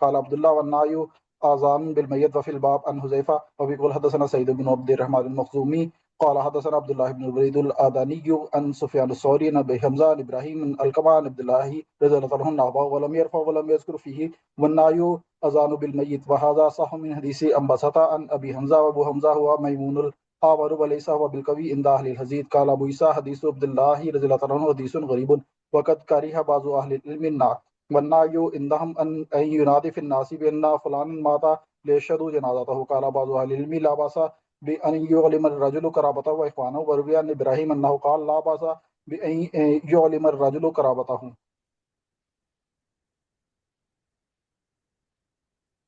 قال عبد الله والناي آذان بالميت وفي الباب عن حذيفة وبيقول حدثنا سيد بن عبد الرحمن المخزومي قال حدثنا عبد الله بن الوليد الآذاني عن سفيان الثوري عن أبي حمزة عن إبراهيم عن القمة عن عبد الله رضي الله عنه نحوه ولم يرفع ولم يذكر فيه والناي أذان بالميت وهذا صح من حديث أنبسط عن أبي حمزة وأبو حمزة هو ميمون الآور وليس هو بالقوي عند أهل الحديث قال أبو عيسى حديث عبد الله رضي الله عنه حديث غريب وقد كره بعض أهل العلم النار والنهي عندهم أن ينادي في الناس بأن فلان مات ليشهدوا جنازته قال بعض أهل العلم لا بأس بأن يعلم الرجل قرابته وإخوانه وروي عن إبراهيم أنه قال لا بأس بأن يعلم الرجل قرابته.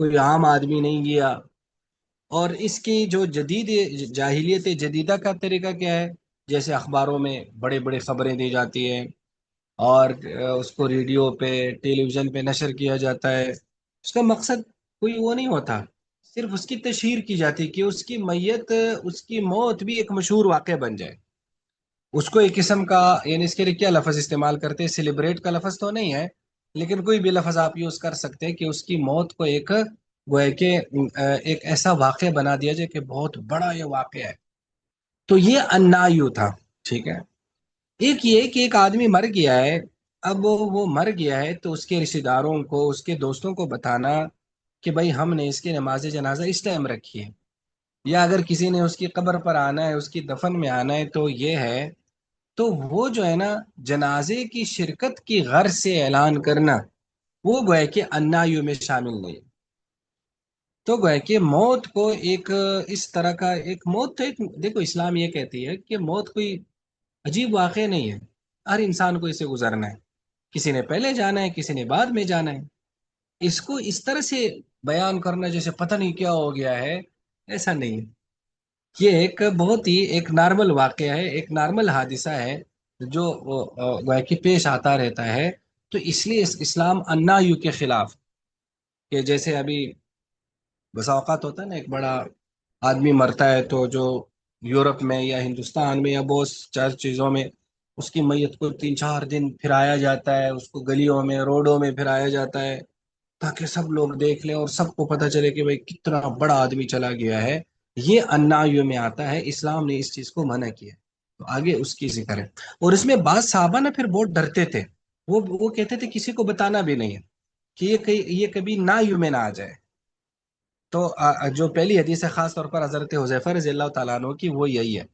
کوئی عام آدمی نہیں گیا. اور اس کی جو جدید جاہلیت جدیدہ کا طریقہ کیا ہے؟ جیسے اخباروں میں بڑے بڑے خبریں دی جاتی ہیں، اور اس کو ریڈیو پہ ٹیلی ویژن پہ نشر کیا جاتا ہے. اس کا مقصد کوئی وہ نہیں ہوتا، صرف اس کی تشہیر کی جاتی کہ اس کی میت، اس کی موت بھی ایک مشہور واقعہ بن جائے. اس کو ایک قسم کا، یعنی اس کے لیے کیا لفظ استعمال کرتے ہیں، سیلیبریٹ کا لفظ تو نہیں ہے، لیکن کوئی بھی لفظ آپ یوز کر سکتے ہیں کہ اس کی موت کو ایک گویا کہ ایک ایسا واقعہ بنا دیا جائے کہ بہت بڑا یہ واقعہ ہے. تو یہ انایو تھا. ٹھیک ہے. ایک یہ کہ ایک آدمی مر گیا ہے، اب وہ مر گیا ہے تو اس کے رشتہ داروں کو، اس کے دوستوں کو بتانا کہ بھائی ہم نے اس کی نماز جنازہ اس ٹائم رکھی ہے، یا اگر کسی نے اس کی قبر پر آنا ہے، اس کی دفن میں آنا ہے تو یہ ہے. تو وہ جو ہے نا، جنازے کی شرکت کی غرض سے اعلان کرنا، وہ گویا کہ انایو میں شامل نہیں. تو گویا کہ موت کو ایک اس طرح کا ایک موت تو ایک، دیکھو اسلام یہ کہتی ہے کہ موت کوئی عجیب واقعہ نہیں ہے، ہر انسان کو اسے گزرنا ہے. کسی نے پہلے جانا ہے، کسی نے بعد میں جانا ہے. اس کو اس طرح سے بیان کرنا جیسے پتہ نہیں کیا ہو گیا ہے، ایسا نہیں ہے. یہ ایک بہت ہی ایک نارمل واقعہ ہے، ایک نارمل حادثہ ہے جو گویا کہ پیش آتا رہتا ہے. تو اس لیے اسلام انایو کے خلاف، کہ جیسے ابھی بسا اوقات ہوتا ہے نا، ایک بڑا آدمی مرتا ہے تو جو یورپ میں یا ہندوستان میں یا بہت چار چیزوں میں اس کی میت کو 3 4 دن پھرایا جاتا ہے، اس کو گلیوں میں روڈوں میں پھرایا جاتا ہے تاکہ سب لوگ دیکھ لیں اور سب کو پتہ چلے کہ بھائی کتنا بڑا آدمی چلا گیا ہے. یہ انایوں میں آتا ہے، اسلام نے اس چیز کو منع کیا. تو آگے اس کی ذکر ہے. اور اس میں بعض صحابہ نا پھر بہت ڈرتے تھے، وہ کہتے تھے کسی کو بتانا بھی نہیں ہے کہ یہ کبھی نایوں میں نہ آ جائے. تو جو پہلی حدیث ہے خاص طور پر حضرت حذیفہ رضی اللہ تعالیٰ عنہ کی، وہ یہی ہے.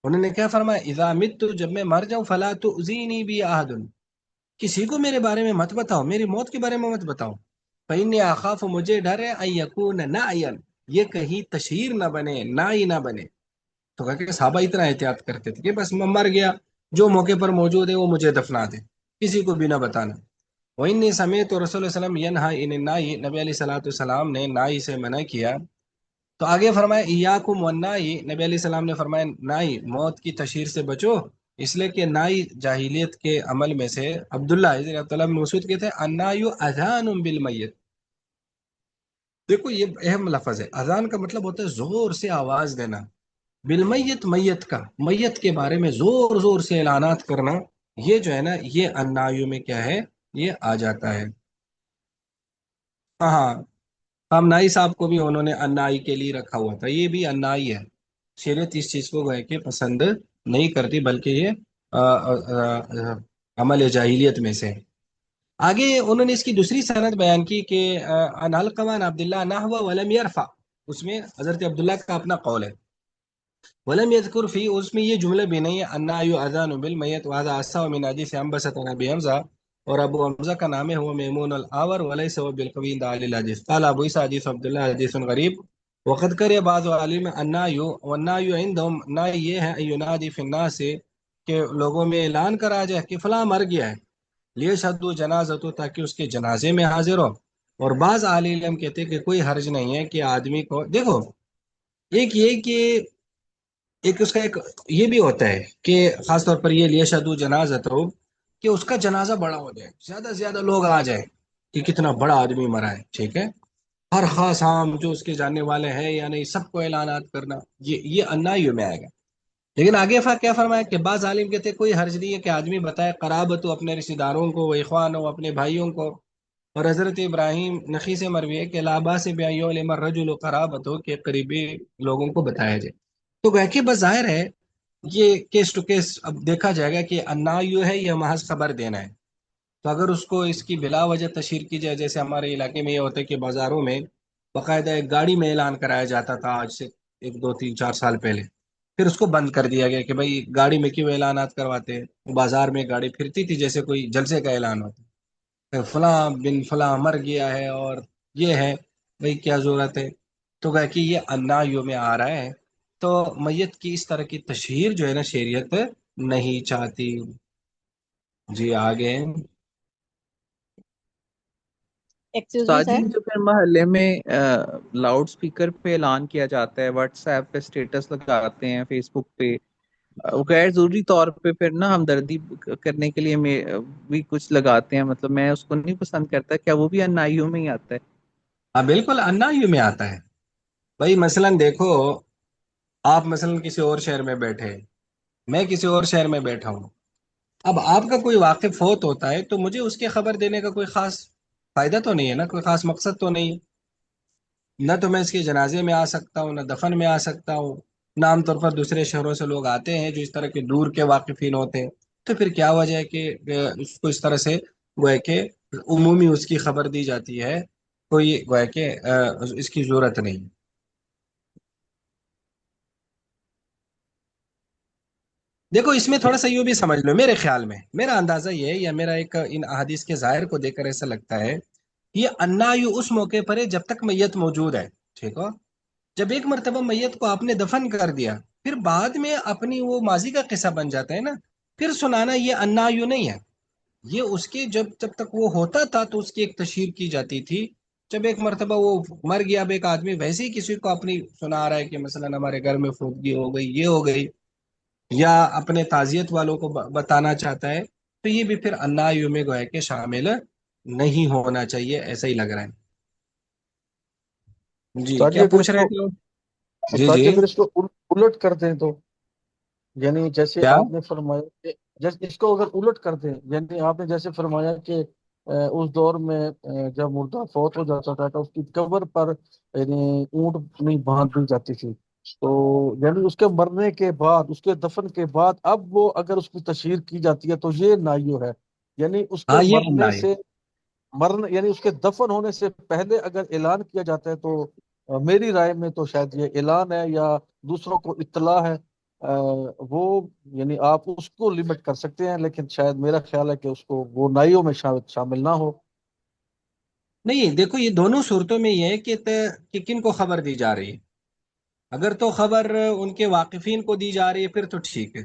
انہوں نے کیا فرمایا؟ اذا مت، جب میں مر جاؤں، فلا تؤذینی بی احد، کسی کو میرے بارے میں مت بتاؤ، میری موت کے بارے میں مت بتاؤ. فإنی اخاف، مجھے ڈر ہے، ان یکون نعیا، یہ کہیں تشہیر نہ بنے، نائی نہ بنے. تو کہا کہ صحابہ اتنا احتیاط کرتے تھے کہ بس میں مر گیا، جو موقع پر موجود ہے وہ مجھے دفنا دے، کسی کو بھی نہ بتانا. وإنی سمعت رسول اللہ صلی اللہ علیہ وسلم ینہی عن النائی، نبی علیہ الصلوۃ والسلام نے نائی سے منع کیا. تو آگے فرمایا ایاکم والنائی، نبی علیہ السلام نے فرمایا نائی، موت کی تشہیر سے بچو، اس لیے کہ نائی جاہلیت کے عمل میں سے. عبداللہ بن مسعود کہتے ہیں النائی اذان بالمیت. دیکھو یہ اہم لفظ ہے، اذان کا مطلب ہوتا ہے زور سے آواز دینا، بالمیت، میت کا، میت کے بارے میں زور زور سے اعلانات کرنا. یہ جو ہے نا، یہ انایوں میں کیا ہے، یہ آ جاتا ہے. ہاں، ہم نائی صاحب کو بھی انہوں نے انائی کے لیے رکھا ہوا تھا، یہ بھی انائی ہے. شریعت اس چیز کو گویا کہ پسند نہیں کرتی، بلکہ یہ عمل جاہلیت میں سے. آگے انہوں نے اس کی دوسری سند بیان کی کہ عن علقمہ عن عبداللہ نحو ولم يرفع، اس میں حضرت عبداللہ کا اپنا قول ہے. ولم يذکر فی، اس میں یہ جملہ بھی نہیں ہے النعی اذان بالمیت، وهذا اصح من حدیث عنبسۃ عن ابی حمزہ، اور ابو حمزہ کا نام ہے هو میمون الاور وليس هو بالقوی عند اهل الحدیث. قال ابو عیسیٰ حدیث عبداللہ حدیث غریب. وقد کرے بعض علم النعی، والنعی عندهم، نعی یہ ہے ان ینادی فی الناس، کہ لوگوں میں اعلان کرا جائے کہ فلاں مر گیا ہے، لیشہدوا جنازتو، تاکہ اس کے جنازے میں حاضر ہو. اور بعض اہل علم کہتے ہیں کہ کوئی حرج نہیں ہے کہ آدمی کو، دیکھو ایک یہ کہ ایک اس کا ایک یہ بھی ہوتا ہے کہ خاص طور پر یہ لیشہدوا جنازتو، کہ اس کا جنازہ بڑا ہو جائے، زیادہ سے زیادہ لوگ آ جائیں کہ کتنا بڑا آدمی مرا ہے. ٹھیک ہے. ہر خاص عام جو اس کے جاننے والے ہیں یا نہیں، سب کو اعلانات کرنا، یہ انایوں میں آئے گا. لیکن آگے کیا فرمایا کہ بعض عالم کہتے ہیں کوئی حرج نہیں ہے کہ آدمی بتائے قرابت ہو، اپنے رشتہ داروں کو، وہ اخوان ہو، اپنے بھائیوں کو. اور حضرت ابراہیم نخی سے مروی ہے کہ لابا سے بیعلم الرجل قرابت ہو، کہ قریبی لوگوں کو بتایا جائے. تو گویا کہ بظاہر ہے یہ کیس ٹو کیس اب دیکھا جائے گا کہ انایو ہے یا محض خبر دینا ہے. تو اگر اس کو اس کی بلا وجہ تشہیر کی جائے، جیسے ہمارے علاقے میں یہ ہوتا ہے کہ بازاروں میں باقاعدہ ایک گاڑی میں اعلان کرایا جاتا تھا آج سے 1 2 3 4 سال پہلے، پھر اس کو بند کر دیا گیا کہ بھائی گاڑی میں کیوں اعلانات کرواتے ہیں. بازار میں گاڑی پھرتی تھی جیسے کوئی جلسے کا اعلان ہوتا، فلاں بن فلاں مر گیا ہے اور یہ ہے، بھائی کیا ضرورت ہے. تو گویا کہ یہ انایوں میں آ رہا ہے. تو میت کی اس طرح کی تشہیر جو ہے نا، شریعت نہیں چاہتی. جی آگے. ایکسکیوز می استاد سر. جی جو پھر محلے میں لاؤڈ سپیکر پہ اعلان کیا جاتا ہے، واٹس ایپ پہ اسٹیٹس لگاتے ہیں، فیس بک پہ، غیر ضروری طور پہ پھر نا ہمدردی کرنے کے لیے بھی کچھ لگاتے ہیں، مطلب میں اس کو نہیں پسند کرتا. کیا وہ بھی انائیوں میں ہی آتا ہے؟ ہاں بالکل انایوں میں آتا ہے بھائی. مثلاً دیکھو، آپ مثلاً کسی اور شہر میں بیٹھے، میں کسی اور شہر میں بیٹھا ہوں. اب آپ کا کوئی واقف فوت ہوتا ہے تو مجھے اس کی خبر دینے کا کوئی خاص فائدہ تو نہیں ہے نا، کوئی خاص مقصد تو نہیں ہے. نہ تو میں اس کے جنازے میں آ سکتا ہوں، نہ دفن میں آ سکتا ہوں. نہ عام طور پر دوسرے شہروں سے لوگ آتے ہیں جو اس طرح کے دور کے واقفین ہوتے ہیں. تو پھر کیا وجہ ہے کہ اس کو اس طرح سے گویا کہ عمومی اس کی خبر دی جاتی ہے؟ کوئی گویا کہ اس کی ضرورت نہیں. دیکھو اس میں تھوڑا سا یوں بھی سمجھ لو، میرے خیال میں میرا اندازہ یہ ہے، یا میرا ایک ان احادیث کے ظاہر کو دیکھ کر ایسا لگتا ہے، یہ انایو اس موقع پر ہے جب تک میت موجود ہے. ٹھیک ہو؟ جب ایک مرتبہ میت کو آپ نے دفن کر دیا، پھر بعد میں اپنی وہ ماضی کا قصہ بن جاتا ہے نا، پھر سنانا یہ انایو نہیں ہے. یہ اس کے جب تک وہ ہوتا تھا تو اس کی ایک تشہیر کی جاتی تھی. جب ایک مرتبہ وہ مر گیا، اب ایک آدمی ویسے ہی کسی کو اپنی سنا رہا ہے کہ مثلا ہمارے گھر میں فوتگی ہو گئی، یہ ہو گئی، یا اپنے تعزیت والوں کو بتانا چاہتا ہے، تو یہ بھی پھر انایو میں گویا کہ شامل نہیں ہونا چاہیے، ایسا ہی لگ رہا ہے. جی استاد کیا جی اگر پوچھ اس رہے کو تھے؟ جی استاد جی جی اگر اس کو الٹ کر دیں تو، یعنی جیسے کیا؟ آپ نے فرمایا کہ جیسے اس کو اگر الٹ کر دیں، یعنی آپ نے جیسے فرمایا کہ اس دور میں جب مردہ فوت ہو جاتا تھا تو اس کی قبر پر یعنی اونٹ نہیں باندھ دی جاتی تھی، تو یعنی اس کے مرنے کے بعد، اس کے دفن کے بعد اب وہ اگر اس کی تشہیر کی جاتی ہے تو یہ نائیو ہے. یعنی اس کے ہاں یہ مرنے انایو. سے یعنی اس کے دفن ہونے سے پہلے اگر اعلان کیا جاتا ہے تو میری رائے میں تو شاید یہ اعلان ہے یا دوسروں کو اطلاع ہے. وہ یعنی آپ اس کو لمٹ کر سکتے ہیں، لیکن شاید میرا خیال ہے کہ اس کو وہ نائیوں میں شامل نہ ہو. نہیں دیکھو، یہ دونوں صورتوں میں یہ ہے کہ کن کو خبر دی جا رہی ہے. اگر تو خبر ان کے واقفین کو دی جا رہی ہے پھر تو ٹھیک ہے،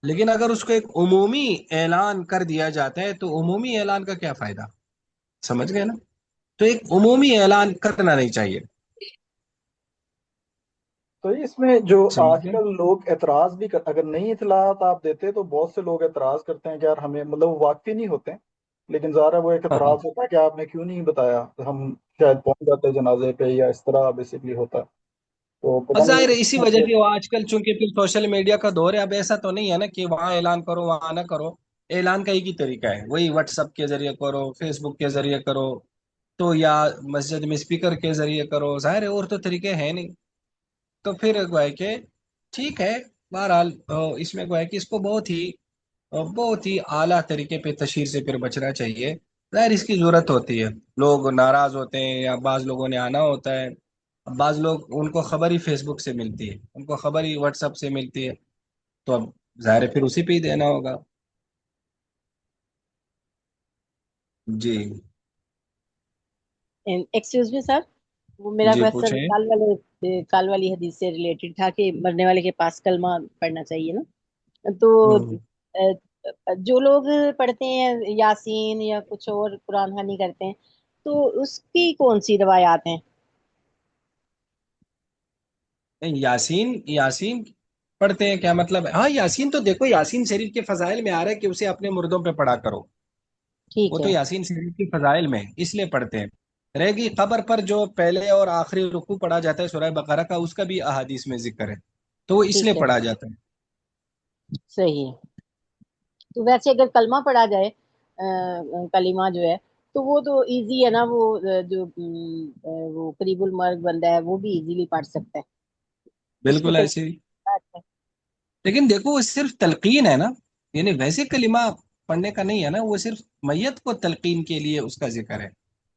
لیکن اگر اس کو ایک عمومی اعلان کر دیا جاتا ہے تو عمومی اعلان کا کیا فائدہ؟ سمجھ گئے نا؟ تو ایک عمومی اعلان کرنا نہیں چاہیے. تو اس میں جو سمجھ آج گئے؟ کل لوگ اعتراض بھی اگر نئی اطلاعات آپ دیتے تو بہت سے لوگ اعتراض کرتے ہیں کہ یار ہمیں مطلب وہ واقفی نہیں ہوتے ہیں، لیکن ظاہر ہے وہ ایک ہاں ہاں. اعتراض ہوتا ہے کہ آپ نے کیوں نہیں بتایا، ہم شاید پہنچ جاتے جنازے پہ یا اس طرح بیسکلی ہوتا. تو اور پتہ ظاہر ہے نہیں اسی وجہ سے وہ آج کل چونکہ پھر سوشل میڈیا کا دور ہے، اب ایسا تو نہیں ہے نا کہ وہاں اعلان کرو وہاں نہ کرو. اعلان کا ایک ہی طریقہ ہے، وہی واٹس ایپ کے ذریعے کرو، فیس بک کے ذریعے کرو، تو یا مسجد میں اسپیکر کے ذریعے کرو. ظاہر ہے اور تو طریقے ہیں نہیں. تو پھر گویا کہ ٹھیک ہے. بہرحال اس میں گویا کہ اس کو بہت ہی اعلیٰ طریقے پہ تشہیر سے پھر بچنا چاہیے. ظاہر اس کی ضرورت ہوتی ہے، لوگ ناراض ہوتے ہیں یا بعض لوگوں نے آنا ہوتا ہے. اب بعض لوگ ان کو خبر ہی فیس بک سے ملتی ہے، ان کو خبر ہی واٹس ایپ سے ملتی ہے، تو اب ظاہر ہے پھر اسی پہ ہی دینا ہوگا. جی ایکسکیوز می سر. وہ میرا جی کوشچن پوچھیں. کال والی حدیث سے ریلیٹڈ تھا کہ مرنے والے کے پاس کلمہ پڑھنا چاہیے نا. تو جو لوگ پڑھتے ہیں یاسین یا کچھ اور قرآن خوانی کرتے ہیں، تو اس کی کون سی روایات ہیں؟ یاسین پڑھتے ہیں کیا مطلب ہے؟ ہاں یاسین تو دیکھو، یاسین شریف کے فضائل میں آ رہا ہے کہ اسے اپنے مردوں پہ پڑھا کرو. وہ ٹھیک تو ہے. یاسین شریف کی فضائل میں اس لیے پڑھتے ہیں. رہ گی قبر پر جو پہلے اور آخری رکوع پڑھا جاتا ہے سورہ بقرہ کا، اس کا بھی احادیث میں ذکر ہے، تو وہ اس لیے ٹھیک ہے. پڑھا جاتا ہے. صحیح ہے. تو ویسے اگر کلمہ پڑھا جائے، کلمہ جو ہے، تو وہ تو ایزی ہے نا، وہ جو وہ قریب المرگ بندہ ہے وہ بھی ایزیلی پڑھ سکتا ہے. اس کی بالکل ایسے ہی. تلقین ہے. لیکن دیکھو وہ صرف تلقین ہے نا، یعنی ویسے کلمہ پڑھنے کا نہیں ہے نا، وہ صرف میت کو تلقین کے لیے اس کا ذکر ہے.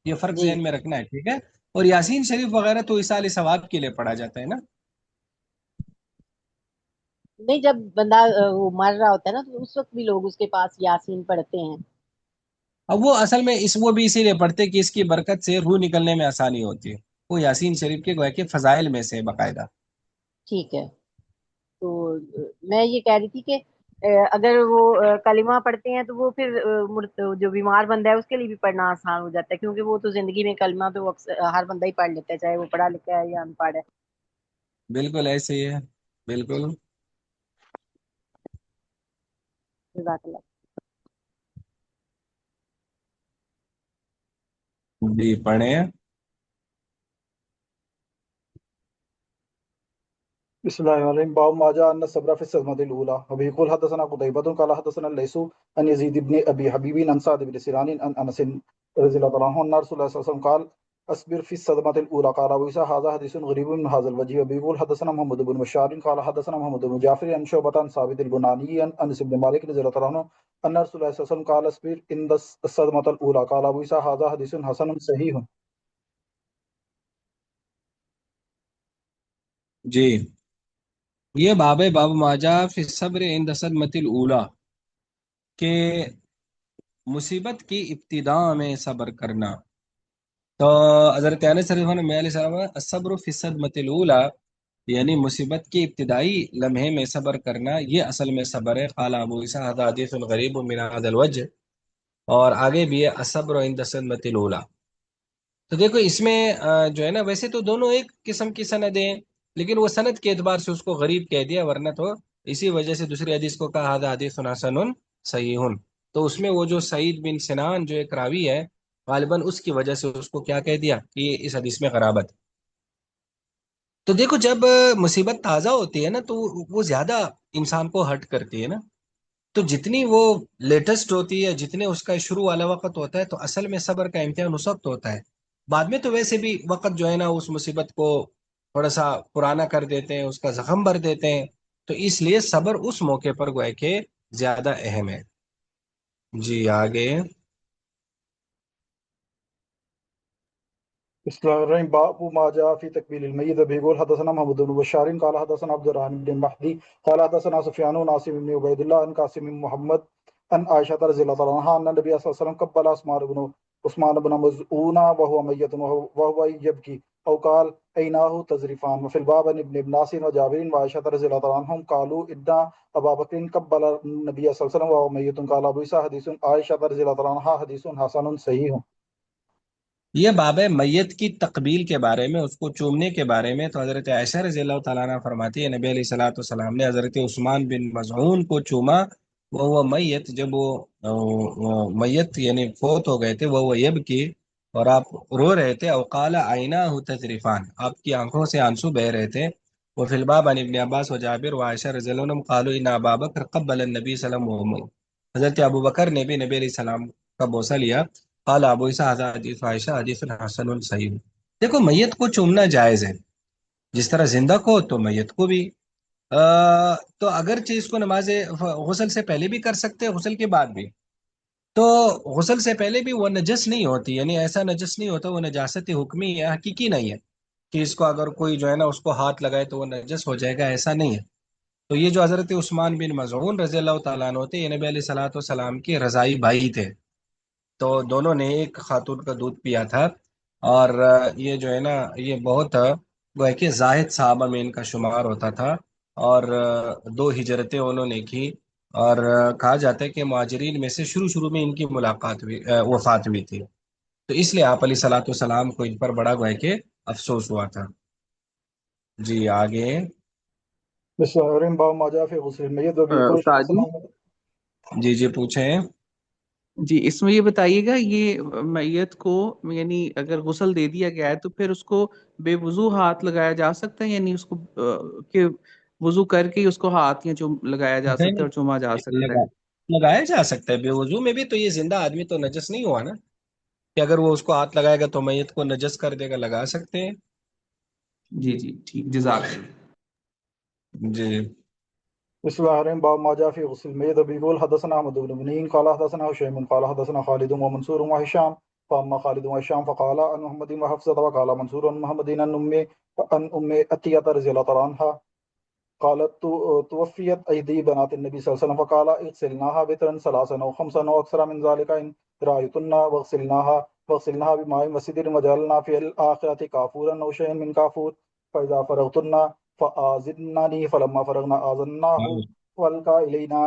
یہ فرق جی ذہن میں رکھنا ہے، ٹھیک ہے. اور یاسین شریف وغیرہ تو ایصال ثواب کے لیے پڑھا جاتا ہے نا. نہیں، جب بندہ وہ مر رہا ہوتا ہے نا تو اس وقت بھی لوگ اس کے پاس یاسین پڑھتے ہیں. اب وہ اصل میں وہ بھی اسی لیے پڑھتے کہ اس کی برکت سے روح نکلنے میں آسانی ہوتی ہے. وہ یاسین شریف کے گویا کے فضائل میں سے باقاعدہ. ٹھیک ہے. تو میں یہ کہہ رہی تھی کہ اگر وہ کلمہ پڑھتے ہیں تو وہ پھر جو بیمار بندہ ہے اس کے لیے بھی پڑھنا آسان ہو جاتا ہے، کیونکہ وہ تو زندگی میں کلمہ تو ہر بندہ ہی پڑھ لیتا ہے، چاہے وہ پڑھا لکھا ہے یا ان پڑھ ہے۔ بالکل ایسے ہی ہے، بالکل۔ جزاک اللہ۔ جی پڑھیں۔ بسم الله الرحمن الرحيم باب ما جاء أن الصبر في الصدمة الأولى وبه يقول حدثنا قتيبة قال حدثنا الليث عن يزيد بن أبي حبيب عن سعد بن سنان عن أنس رضي الله عنه أن رسول الله صلى الله عليه وسلم قال أصبر في الصدمة الأولى قال أبو عيسى هذا حديث غريب من هذا الوجه وبه يقول حدثنا محمد بن بشار قال حدثنا محمد بن جعفر عن شعبة عن ثابت البناني عن أنس بن مالك رضي الله عنه أن رسول الله صلى الله عليه وسلم قال أصبر عند الصدمة الأولى قال أبو عيسى هذا حديث حسن صحيح۔ جی یہ باب ماجا فی الصبر عند صدمۃ الاولی، کہ مصیبت کی ابتدا میں صبر کرنا۔ تو حضرت انس رضی اللہ عنہ علیہ السلام الصبر فی الصدمۃ الاولی، یعنی مصیبت کی ابتدائی لمحے میں صبر کرنا، یہ اصل میں صبر ہے۔ قال ابو عیسیٰ ھذا حدیث غریب من ھذا الوجہ، اور آگے بھی ہے الصبر عند صدمۃ الاولی۔ تو دیکھو اس میں جو ہے نا، ویسے تو دونوں ایک قسم کی سندیں ہیں، لیکن وہ سند کے اعتبار سے اس کو غریب کہہ دیا، ورنہ تو اسی وجہ سے دوسری حدیث کو کہا ھذا حدیث حسن صحیح۔ تو اس میں وہ جو سعید بن سنان جو ایک راوی ہے، غالباً اس کی وجہ سے اس کو کیا کہہ دیا کہ یہ اس حدیث میں غرابت۔ تو دیکھو جب مصیبت تازہ ہوتی ہے نا تو وہ زیادہ انسان کو ہرٹ کرتی ہے نا، تو جتنی وہ لیٹسٹ ہوتی ہے، جتنے اس کا شروع والا وقت ہوتا ہے، تو اصل میں صبر کا امتحان اس وقت ہوتا ہے۔ بعد میں تو ویسے بھی وقت جو ہے نا اس مصیبت کو تھوڑا سا پرانا کر دیتے ہیں، اس کا زخم بھر دیتے ہیں، تو اس لیے صبر اس موقع پر گویا کہ زیادہ اہم ہے۔ جی آگے۔ بسم الله الرحمن الرحيم باب ما جاء في تكبير الميت بيقول حدثنا محمد بن بشار قال حدثنا عبد الرحمن بن مهدي قال حدثنا سفيان بن عاصم بن عبيد الله عن قاسم بن محمد عن عائشة رضي الله عنها أن النبي صلى الله عليه وسلم قبل عثمان بن مزعون وهو ميت وهو يبكي أو قال عيناه تذرفان وفي الباب عن ابن عباس وجابر وعائشة رضي الله عنهم قالوا إن أبا بكر قبل النبي صلى الله عليه وسلم وهو ميت قال أبو عيسى حديث عائشة رضي الله عنها حديث حسن صحيح۔ یہ باب ہے میت کی تقبیل کے بارے میں، اس کو چومنے کے بارے میں۔ تو حضرت عائشہ رضی اللہ تعالیٰ عنہ فرماتی ہے نبی علیہ الصلوۃ والسلام نے حضرت عثمان بن مظعون کو چوما، وہ میت، جب وہ میت یعنی فوت ہو گئے تھے، وہ یبکی، اور آپ رو رہے تھے، او قال عیناہ تذرفان، آپ کی آنکھوں سے آنسو بہ رہے تھے۔ وہ فی الباب عن ابن عباس و جابر و عائشہ رضی اللہ عنہم قالوا ان ابا بکر قبل النبی صلی اللہ علیہ وسلم، حضرت ابو بکر نے بھی نبی علیہ السلام کا بوسہ لیا۔ قال ابو عیسیٰ ھذا حدیث عائشہ حدیث حسن صحیح۔ دیکھو میت کو چومنا جائز ہے، جس طرح زندہ کو تو میت کو بھی۔ تو اگرچہ اس کو نماز غسل سے پہلے بھی کر سکتے، غسل کے بعد بھی، تو غسل سے پہلے بھی وہ نجس نہیں ہوتی، یعنی ایسا نجس نہیں ہوتا، وہ نجاست حکمی ہے، حقیقی نہیں ہے کہ اس کو اگر کوئی جو ہے نا اس کو ہاتھ لگائے تو وہ نجس ہو جائے گا، ایسا نہیں ہے۔ تو یہ جو حضرت عثمان بن مظعون رضی اللہ تعالیٰ عنہ تھے، یہ نبی علیہ الصلوۃ والسلام کے رضائی بھائی تھے، تو دونوں نے ایک خاتون کا دودھ پیا تھا، اور یہ جو ہے نا یہ بہت وہ ہے کہ زاہد صحابہ میں ان کا شمار ہوتا تھا، اور 2 ہجرتیں انہوں نے کی، اور کہا جاتا ہے کہ مہاجرین میں سے شروع میں ان کی ملاقات ہوئی، وفات ہوئی تھی، تو اس لیے آپ علیہ الصلوۃ والسلام کو ان پر بڑا گویا کہ افسوس ہوا تھا۔ جی آگے۔ بسم الله الرحمن الرحيم باب ما جاء في غسل الميت وبيقول استاد جی، جی جی پوچھیں۔ جی اس میں یہ بتائیے گا، یہ میت کو یعنی اگر غسل دے دیا گیا ہے تو پھر اس کو بے وضو ہاتھ لگایا جا سکتا ہے، یعنی اس کو کہ وضو کر کے ہی اس کو ہاتھ یا لگایا جا سکتا ہے اور چوما جا سکتا ہے؟ لگایا جا سکتا ہے بے وضو میں بھی، تو یہ زندہ آدمی تو نجس نہیں ہوا نا، کہ اگر وہ اس کو ہاتھ لگائے گا تو میت کو نجس کر دے گا، لگا سکتے ہیں۔ جی جی ٹھیک، جزاک اللہ۔ جی بسم الله الرحمن الرحيم باب ما جاء في غسل الميت بيقول حدثنا احمد بن منين قال حدثنا هشيم قال حدثنا خالد ومنصور وهشام فاما خالد وهشام فقال عن محمد وحفصة وقال منصور عن محمد عن ام عتية رضي الله عنها قالت توفيت ايدي بنات النبي صلى الله عليه وسلم فقال اغسلناها بترا 3 او 5 او اكثر من ذلك ان رايتن واغسلناها بماء وسدر وجعلنا في الاخرة كافورا او شيئا من كافور فاذا فرغتن فآذنني فلما فرغنا آذناه والقى إلينا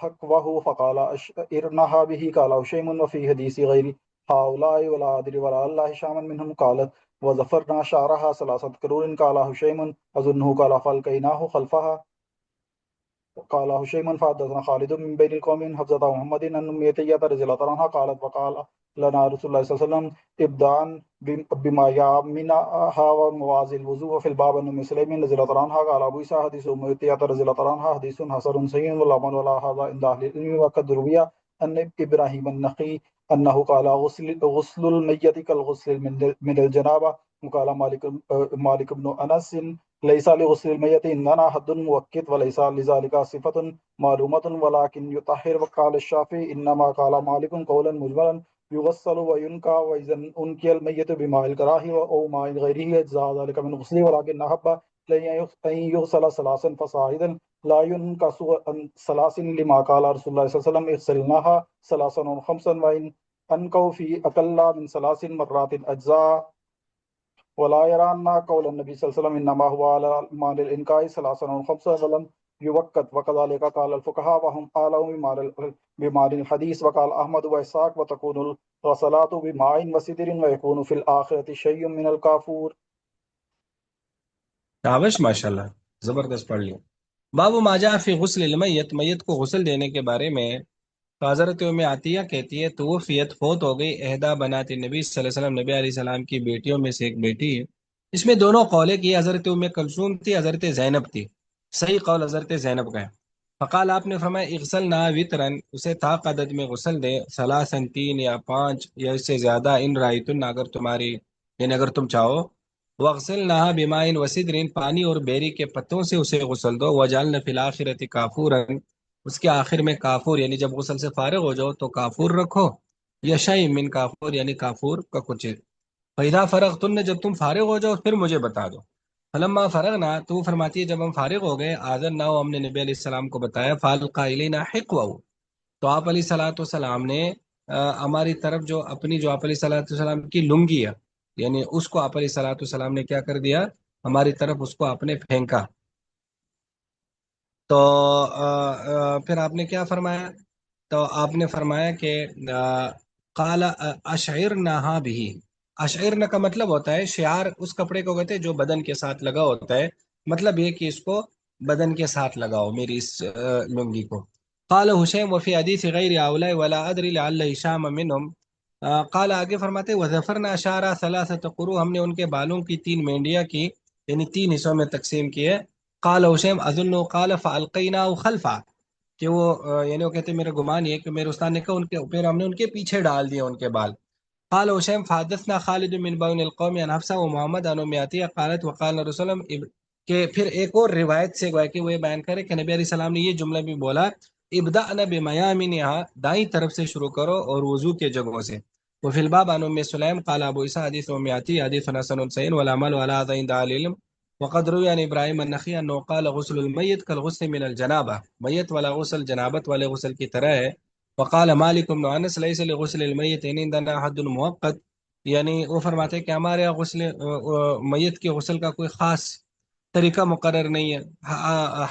حقوه فقال أشعرنها به قال هشيم وفي حديث غير هؤلاء ولا أدري ولا الله هشاما منهم قالت وظفرنا شعرها 3 قرون قال هشيم أظنه قال فألقيناه خلفها قال هشيم فحدثنا خالد من بين القوم من حفظة محمد أن أم عطية رضي الله عنها قالت وقال لنا رسول الله صلى الله عليه وسلم ابدأ بما يمنعها وموازي الوضوء في الباب أن أم سليم رضي الله عنها قال أبو عيسى حديث أم عطية رضي الله عنها حديث حسن صحيح والعمل ولا هذا عند أهل العلم وقد روي أن إبراهيم النخعي أنه قال غسل الميت كالغسل من الجنابة وقال مالك بن أنس ليس لغسل الميت إننا حد مؤكد وليس لذلك صفة معلومة ولكن يطهر. وقال الشافعي إنما قال مالك قولا مجملا يغسل وينكى وإذا أنكي الميت بماء الكراهي أو ماء غيره أجزاء ذلك من غسله ولكن أحب أن يغسل 3 فصاعدا لا ينكس 3 لما قال رسول الله صلى الله عليه وسلم اغسلناها 3 و5 وإن أنكوا في أقل من 3 مرات أجزاء ولا يرى أن قول النبي صلى الله عليه وسلم إنما هو على معنى الإنكاء 3 و5 ولم يوقت. وكذلك قال الفقهاء وهم أعلم بمعنى الحديث. وقال أحمد وإسحاق وتكون الغسلات بماء وسدر ويكون في الآخرة شيء من الكافور. شابش ماشاءاللہ، زبردست پڑھ لیا. باب ما جاء فی غسل المیت، میت کو غسل دینے کے بارے میں. تو حضرت ام عطیہ کہتی ہے توفیت فوت ہو گئی احدا بنات نبی صلی اللہ علیہ وسلم، نبی علیہ السلام کی بیٹیوں میں سے ایک بیٹی ہے. اس میں دونوں قول کی حضرت ام کلثوم تھی، حضرت زینب تھی. صحیح قول حضرت زینب کا ہے. فقال آپ نے فرمایا اغسلنا وطرن، اسے طاق عدد میں غسل دے، 3 3 یا 5 یا اس سے زیادہ، ان رایتن اگر تمہاری یعنی اگر تم چاہو. وغسلناها بماء وسدر، پانی اور بیری کے پتوں سے اسے غسل دو. وجعلنا فی الاخرۃ کافورا، اس کے آخر میں کافور یعنی جب غسل سے فارغ ہو جاؤ تو کافور رکھو، یا شیء من کافور یعنی کافور کا کچھ. فاذا فرغتن، جب تم فارغ ہو جاؤ پھر مجھے بتا دو. فلما فرغنا، تو فرماتی ہے جب ہم فارغ ہو گئے، آذنا، ہم نے نبی علیہ السلام کو بتایا. فالقى الینا حقوه، تو آپ علیہ الصلوۃ والسلام نے ہماری طرف جو اپنی جو آپ علیہ الصلوۃ والسلام کی لنگی ہے، یعنی اس کو آپ علیہ الصلوۃ والسلام نے کیا کر دیا، ہماری طرف اس کو آپ نے پھینکا. تو پھر آپ نے کیا فرمایا، تو آپ نے فرمایا کہ قال اشعرنها به. اشعرنا کا مطلب ہوتا ہے شعار، اس کپڑے کو کہتے ہیں جو بدن کے ساتھ لگا ہوتا ہے، مطلب یہ کہ اس کو بدن کے ساتھ لگاؤ میری اس لنگی کو. قال حشیم وفی حدیث غیر هؤلاء ولا ادری لعل هشام منهم. قال آگے فرماتے وظفرنا اشارہ 3 قرو، ہم نے ان کے بالوں کی 3 مینڈیاں کی، یعنی 3 حصوں میں تقسیم کیے. قال حشیم اظن قال فالقیناه خلفا، کہ وہ یعنی وہ کہتے میرا گمان یہ کہ میرے استاد نے کہا ان کے پھر ہم نے ان کے پیچھے ڈال دیا ان کے بال. قال حشیم فحدثنا خالد من بین القوم عن حفصہ و محمد عن ام عطیہ قالت وقال رسول اللہ، کہ پھر ایک اور روایت سے گویا کہ وہ یہ بیان کرے کہ نبی علیہ السلام نے یہ جملہ بھی بولا ابدأنا بمیامنہا، دائیں طرف سے شروع کرو اور وضو کے جگہوں سے. وفی الباب عن ام سلیم قال ابو عیسیٰ حدیث ام عطیہ حدیث حسن صحیح والعمل على هذا عند اہل العلم. وقد روی عن ابراہیم النخعی انه قال غسل المیت کالغسل من الجنابہ، میت والا غسل جنابت والے غسل کی طرح ہے. وقال مالک بن انس لیس لغسل المیت عندنا حد موقت، یعنی وہ فرماتے ہیں کہ ہمارے یہاں غسل میت کے غسل کا کوئی خاص طریقہ مقرر نہیں ہے.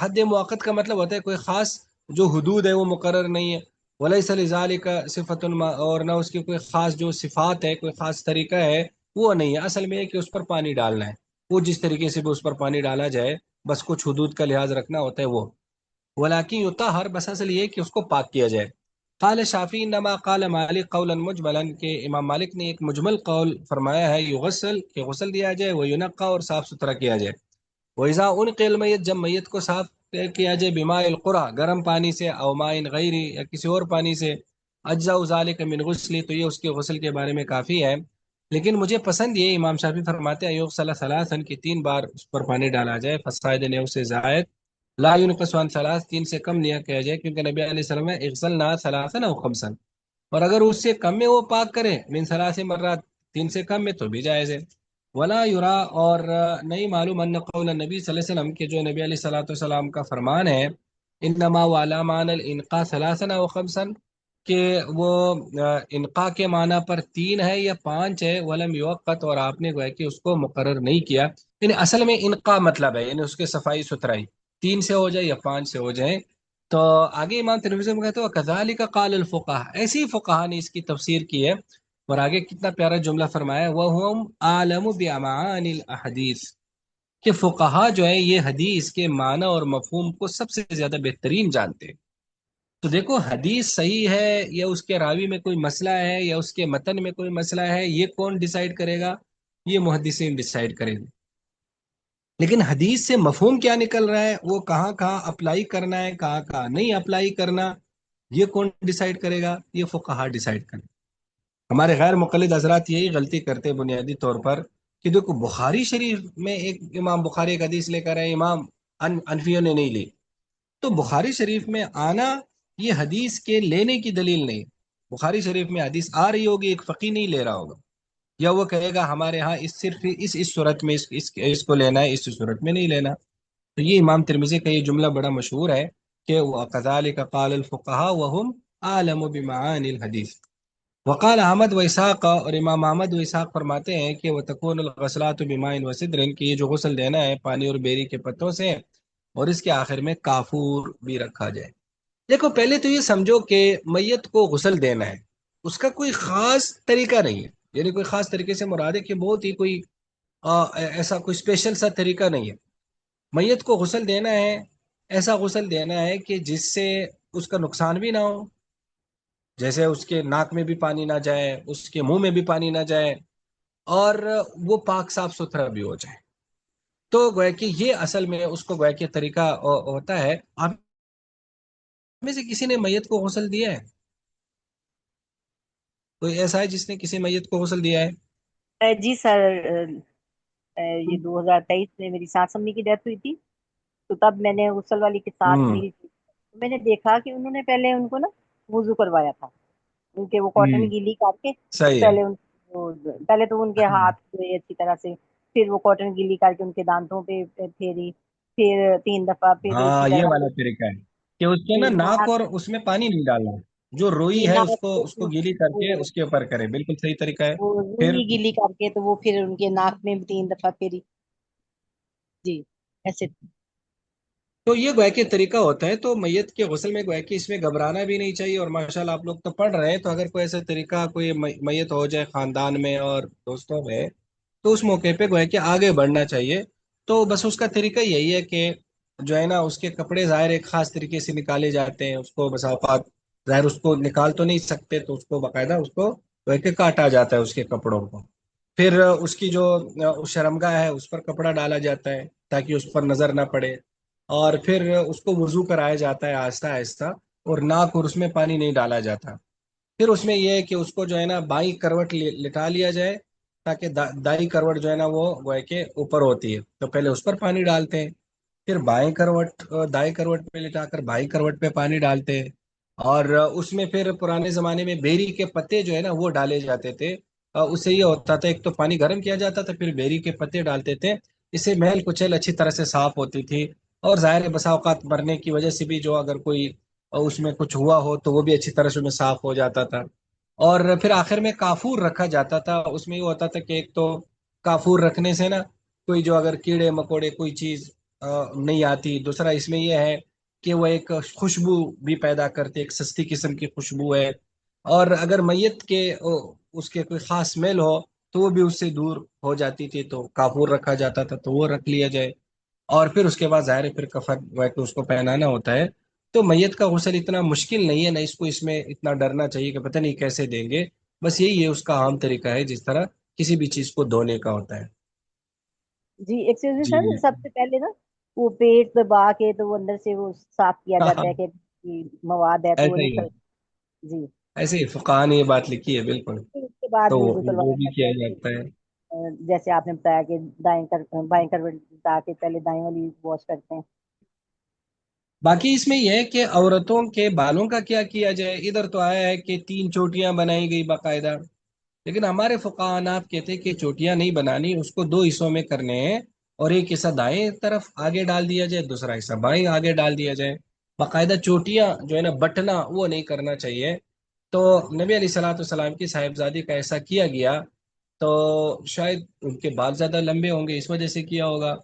حد موقت کا مطلب ہوتا ہے کوئی خاص جو حدود ہے وہ مقرر نہیں ہے. ولیس لذالک صفۃ، اور نہ اس کی کوئی خاص جو صفات ہے، کوئی خاص طریقہ ہے وہ نہیں ہے. اصل میں ہے کہ اس پر پانی ڈالنا ہے، وہ جس طریقے سے بھی اس پر پانی ڈالا جائے، بس کچھ حدود کا لحاظ رکھنا ہوتا ہے وہ. ولیکن یطہر، بس اصل یہ کہ اس کو پاک کیا جائے. قال شافعی انما قال مالک قولا مجملا، کہ امام مالک نے ایک مجمل قول فرمایا ہے یغسل، کہ غسل دیا جائے، وینقى، اور صاف ستھرا کیا جائے. وإذا أنقي المیت، جب میت کو صاف کیا جائے، بماء القرى، گرم پانی سے، او ماء غیر، یا کسی اور پانی سے، اجزاء ذلك من غسل، تو یہ اس کے غسل کے بارے میں کافی ہے. لیکن مجھے پسند یہ امام شافعی فرماتے ہیں یغسل 3 کی 3 بار اس پر پانی ڈالا جائے، فصاعد نے اس سے زائد، لا ينقص عن 3، 3 سے کم نہیں کیا جائے، کیونکہ نبی علیہ السلام نے اغسلنا 3 أو 5، اور اگر اس سے کم میں وہ پاک کرے من 3 مرات، 3 سے کم میں تو بھی جائز ہے. ولا یرا، اور نہیں معلوم ان قول النبی صلی اللہ علیہ وسلم کے جو نبی علیہ الصلوۃ والسلام کا فرمان ہے انما وعلى معنى الانقاء 3 أو 5، کہ وہ انقاء کے معنی پر 3 ہے یا 5 ہے. ولم یوقت، اور آپ نے گویا کہ اس کو مقرر نہیں کیا، یعنی اصل میں انقاء مطلب ہے یعنی اس کے صفائی ستھرائی، 3 سے ہو جائے یا 5 سے ہو جائے، تو آگے امام ترمذی میں کہتے ہیں کذالک قال الفقہاء، ایسی ہی فقہا نے اس کی تفسیر کی ہے، اور آگے کتنا پیارا جملہ فرمایا وَهُمْ أَعْلَمُ بِمَعَانِ الْأَحَادِيثِ، کہ فقہا جو ہے یہ حدیث کے معنی اور مفہوم کو سب سے زیادہ بہترین جانتے ہیں۔ تو دیکھو حدیث صحیح ہے یا اس کے راوی میں کوئی مسئلہ ہے یا اس کے متن میں کوئی مسئلہ ہے، یہ کون ڈیسائیڈ کرے گا؟ یہ محدثین ڈیسائیڈ کریں گے۔ لیکن حدیث سے مفہوم کیا نکل رہا ہے، وہ کہاں کہاں اپلائی کرنا ہے، کہاں کہاں نہیں اپلائی کرنا، یہ کون ڈیسائیڈ کرے گا؟ یہ فقہا ڈیسائیڈ کریں۔ ہمارے غیر مقلد حضرات یہی غلطی کرتے ہیں بنیادی طور پر، کہ دیکھو بخاری شریف میں ایک امام بخاری ایک حدیث لے کر آئے، امام انفیوں نے نہیں لی، تو بخاری شریف میں آنا یہ حدیث کے لینے کی دلیل نہیں۔ بخاری شریف میں حدیث آ رہی ہوگی، ایک فقی نہیں لے رہا ہوگا، یا وہ کہے گا ہمارے ہاں صرف اس صورت میں اس کو لینا ہے، اس صورت میں نہیں لینا۔ تو یہ امام ترمذی کا یہ جملہ بڑا مشہور ہے کہ وَكَذَلِكَ قَالَ الْفُقَهَاءُ وَهُمْ أَعْلَمُ بِمَعَانِ الْحَدِيثِ۔ وقال احمد و اسحاق، اور امام احمد و اسحاق فرماتے ہیں کہ وَتَكُونُ الْغَسْلَاتُ بِمَاءٍ وَسِدْرٍ، کہ یہ جو غسل دینا ہے پانی اور بیری کے پتوں سے، اور اس کے آخر میں کافور بھی رکھا جائے۔ دیکھو پہلے تو یہ سمجھو کہ میت کو غسل دینا ہے، اس کا کوئی خاص طریقہ نہیں ہے، یعنی کوئی خاص طریقے سے مراد ہے کہ بہت ہی کوئی ایسا کوئی اسپیشل سا طریقہ نہیں ہے۔ میت کو غسل دینا ہے، ایسا غسل دینا ہے کہ جس سے اس کا نقصان بھی نہ ہو، جیسے اس کے ناک میں بھی پانی نہ جائے، اس کے منہ میں بھی پانی نہ جائے، اور وہ پاک صاف ستھرا بھی ہو جائے۔ تو گویا کہ یہ اصل میں اس کو گویا کہ طریقہ ہوتا ہے۔ آپ میں سے کسی نے میت کو غسل دیا ہے؟ کوئی ایسا ہے جس نے کسی میت کو غسل دیا ہے؟ جی سر، یہ 2023 میں میری ساس امی کی ڈیتھ ہوئی تھی، تو تب میں نے غسل والی کے ساتھ ملی تھی، میں نے دیکھا کہ انہوں نے پہلے ان کو نا وضو کروایا تھا، ان کے وہ کاٹن گیلی کر کے صحیح ہے۔ پہلے پہلے تو ان کے ہاتھ دھوئے اچھی طرح سے، پھر وہ کاٹن گیلی کر کے ان کے دانتوں پہ پھیری، پھر 3 دفعہ پھر اسی ہاں یہ طرح والا طریقہ ہے کہ اس کے نا ناک اور اس میں پانی نہیں ڈالنا، جو روئی ہے اس کو گیلی کر کے اس کے اوپر کرے، بالکل صحیح طریقہ ہے۔ وہ پھر روئی گیلی کر کے تو وہ پھر ان کے ناک میں 3 دفعہ پھیری، جی ایسے۔ تو یہ گویا کہ طریقہ ہوتا ہے۔ تو میت کے غسل میں گویا کہ اس میں گھبرانا بھی نہیں چاہیے، اور ماشاءاللہ آپ لوگ تو پڑھ رہے ہیں، تو اگر کوئی ایسا طریقہ کوئی میت ہو جائے خاندان میں اور دوستوں میں، تو اس موقع پہ گویا کہ آگے بڑھنا چاہیے۔ تو بس اس کا طریقہ یہی ہے کہ جو ہے نا اس کے کپڑے ظاہر ایک خاص طریقے سے نکالے جاتے ہیں، اس کو بسا اوقات ظاہر اس کو نکال تو نہیں سکتے، تو اس کو باقاعدہ اس کو گویا کہ کاٹا جاتا ہے اس کے کپڑوں کو، پھر اس کی جو شرمگاہ ہے اس پر کپڑا ڈالا جاتا ہے تاکہ اس پر نظر نہ پڑے، اور پھر اس کو وضو کرایا جاتا ہے آہستہ آہستہ، اور ناک اور اس میں پانی نہیں ڈالا جاتا۔ پھر اس میں یہ ہے کہ اس کو جو ہے نا بائیں کروٹ لٹا لیا جائے، تاکہ دائیں کروٹ جو ہے نا وہ گویا کہ اوپر ہوتی ہے، تو پہلے اس پر پانی ڈالتے ہیں، پھر بائیں کروٹ دائیں کروٹ پہ لٹا کر بائیں کروٹ پہ پانی ڈالتے ہیں، اور اس میں پھر پرانے زمانے میں بیری کے پتے جو ہے نا وہ ڈالے جاتے تھے۔ اس سے یہ ہوتا تھا ایک تو پانی گرم کیا جاتا تھا، پھر بیری کے پتے ڈالتے تھے، اس سے محل کچیل اچھی طرح سے صاف ہوتی تھی، اور ظاہر بسا اوقات مرنے کی وجہ سے بھی جو اگر کوئی اس میں کچھ ہوا ہو تو وہ بھی اچھی طرح سے میں صاف ہو جاتا تھا۔ اور پھر آخر میں کافور رکھا جاتا تھا، اس میں یہ ہوتا تھا کہ ایک تو کافور رکھنے سے نا کوئی جو اگر کیڑے مکوڑے کوئی چیز نہیں آتی، دوسرا اس میں یہ ہے کہ وہ ایک خوشبو بھی پیدا کرتے، ایک سستی قسم کی خوشبو ہے، اور اگر میت کے اس کے کوئی خاص اسمیل ہو تو وہ بھی اس سے دور ہو جاتی تھی، تو کافور رکھا جاتا تھا تو وہ رکھ لیا جائے، اور پھر اس کے بعد ظاہر ہے پھر کفن اس کو پہنانا ہوتا ہے۔ تو میت کا غسل اتنا مشکل نہیں ہے، نہ اس کو اس میں اتنا ڈرنا چاہیے کہ پتہ نہیں کیسے دیں گے، بس یہی ہے اس کا عام طریقہ ہے جس طرح کسی بھی چیز کو دھونے کا ہوتا ہے۔ جی ایکسکیوز می جی سر، سب سے پہلے نا وہ پیٹ دبا کے تو وہ اندر سے وہ صاف کیا ہاں جاتا ہاں، ہے کہ مواد ہے تو وہ ایسا ہی ہے، نکل، جی ایسے ہی فقہ نے یہ بات لکھی ہے بالکل۔ پھر اس کے بعد تو وضو وہ کروایا بھی جاتا کیا ہے جاتا ہے۔ کہ جیسے آپ نے بتایا کہ بائیں کروٹ بتا کے پہلے دائیں والی واش کرتے ہیں۔ باقی اس میں یہ ہے کہ عورتوں کے بالوں کا کیا کیا جائے، ادھر تو آیا ہے کہ 3 چوٹیاں بنائی گئی باقاعدہ، لیکن ہمارے فقہانات کہتے ہیں کہ چوٹیاں نہیں بنانی، اس کو 2 حصوں میں کرنے ہیں، اور ایک حصہ دائیں طرف آگے ڈال دیا جائے، دوسرا حصہ بائیں آگے ڈال دیا جائے، باقاعدہ چوٹیاں جو ہے نا بٹنا وہ نہیں کرنا چاہیے۔ تو نبی علیہ الصلوۃ والسلام کی صاحبزادی کا ایسا کیا گیا، تو شاید ان کے بال زیادہ لمبے ہوں گے اس وجہ سے کیا ہوگا،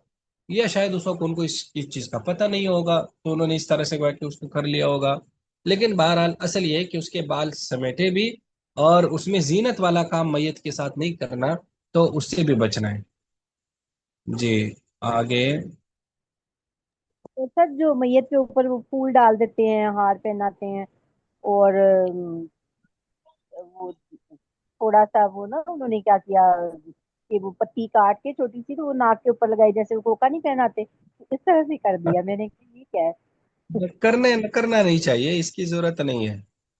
یا شاید اس وقت ان کو اس چیز کا پتہ نہیں ہوگا تو انہوں نے اس طرح سے گویا کہ اس کو کر لیا ہوگا. لیکن بہرحال اصل یہ ہے کہ اس کے بال سمیٹے بھی اور اس میں زینت والا کام میت کے ساتھ نہیں کرنا، تو اس سے بھی بچنا ہے. جی آگے. تو سر جو میت کے اوپر وہ پھول ڈال دیتے ہیں، ہار پہناتے ہیں، اور وہ تھوڑا سا وہ نا انہوں نے کیا کیا کہ وہ پتی کاٹ کے چھوٹی سی تو وہ ناک کے اوپر لگائی، جیسے وہ کوکا نہیں پہناتے، اس طرح سے کر دیا میں نے کہ یہ کیا ہے؟ کرنا نہیں چاہیے، اس کی ضرورت نہیں ہے.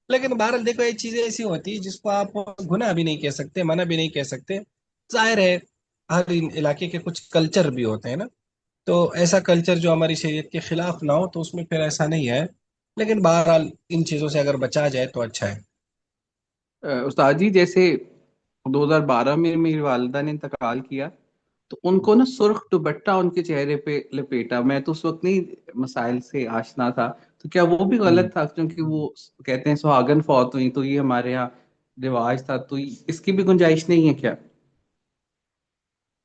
لیکن بہرحال دیکھو یہ چیزیں ایسی ہوتی ہیں جس کو آپ گناہ بھی نہیں کہہ سکتے، منع بھی نہیں کہہ سکتے. ظاہر ہے ہر علاقے کے کچھ کلچر بھی ہوتے ہیں نا، تو ایسا کلچر جو ہماری شریعت کے خلاف نہ ہو تو اس میں پھر ایسا نہیں ہے. لیکن بہرحال ان چیزوں سے اگر بچا جائے تو اچھا ہے. استاد جی جیسے 2012 میں میری والدہ نے انتقال کیا، تو ان کو نا سرخ دوپٹہ ان کے چہرے پہ لپیٹا. میں تو اس وقت نہیں مسائل سے آشنا تھا، تو کیا وہ بھی غلط تھا؟ کیونکہ وہ کہتے ہیں سہاگن فوت ہوئی، تو یہ ہمارے یہاں رواج تھا، تو اس کی بھی گنجائش نہیں ہے کیا؟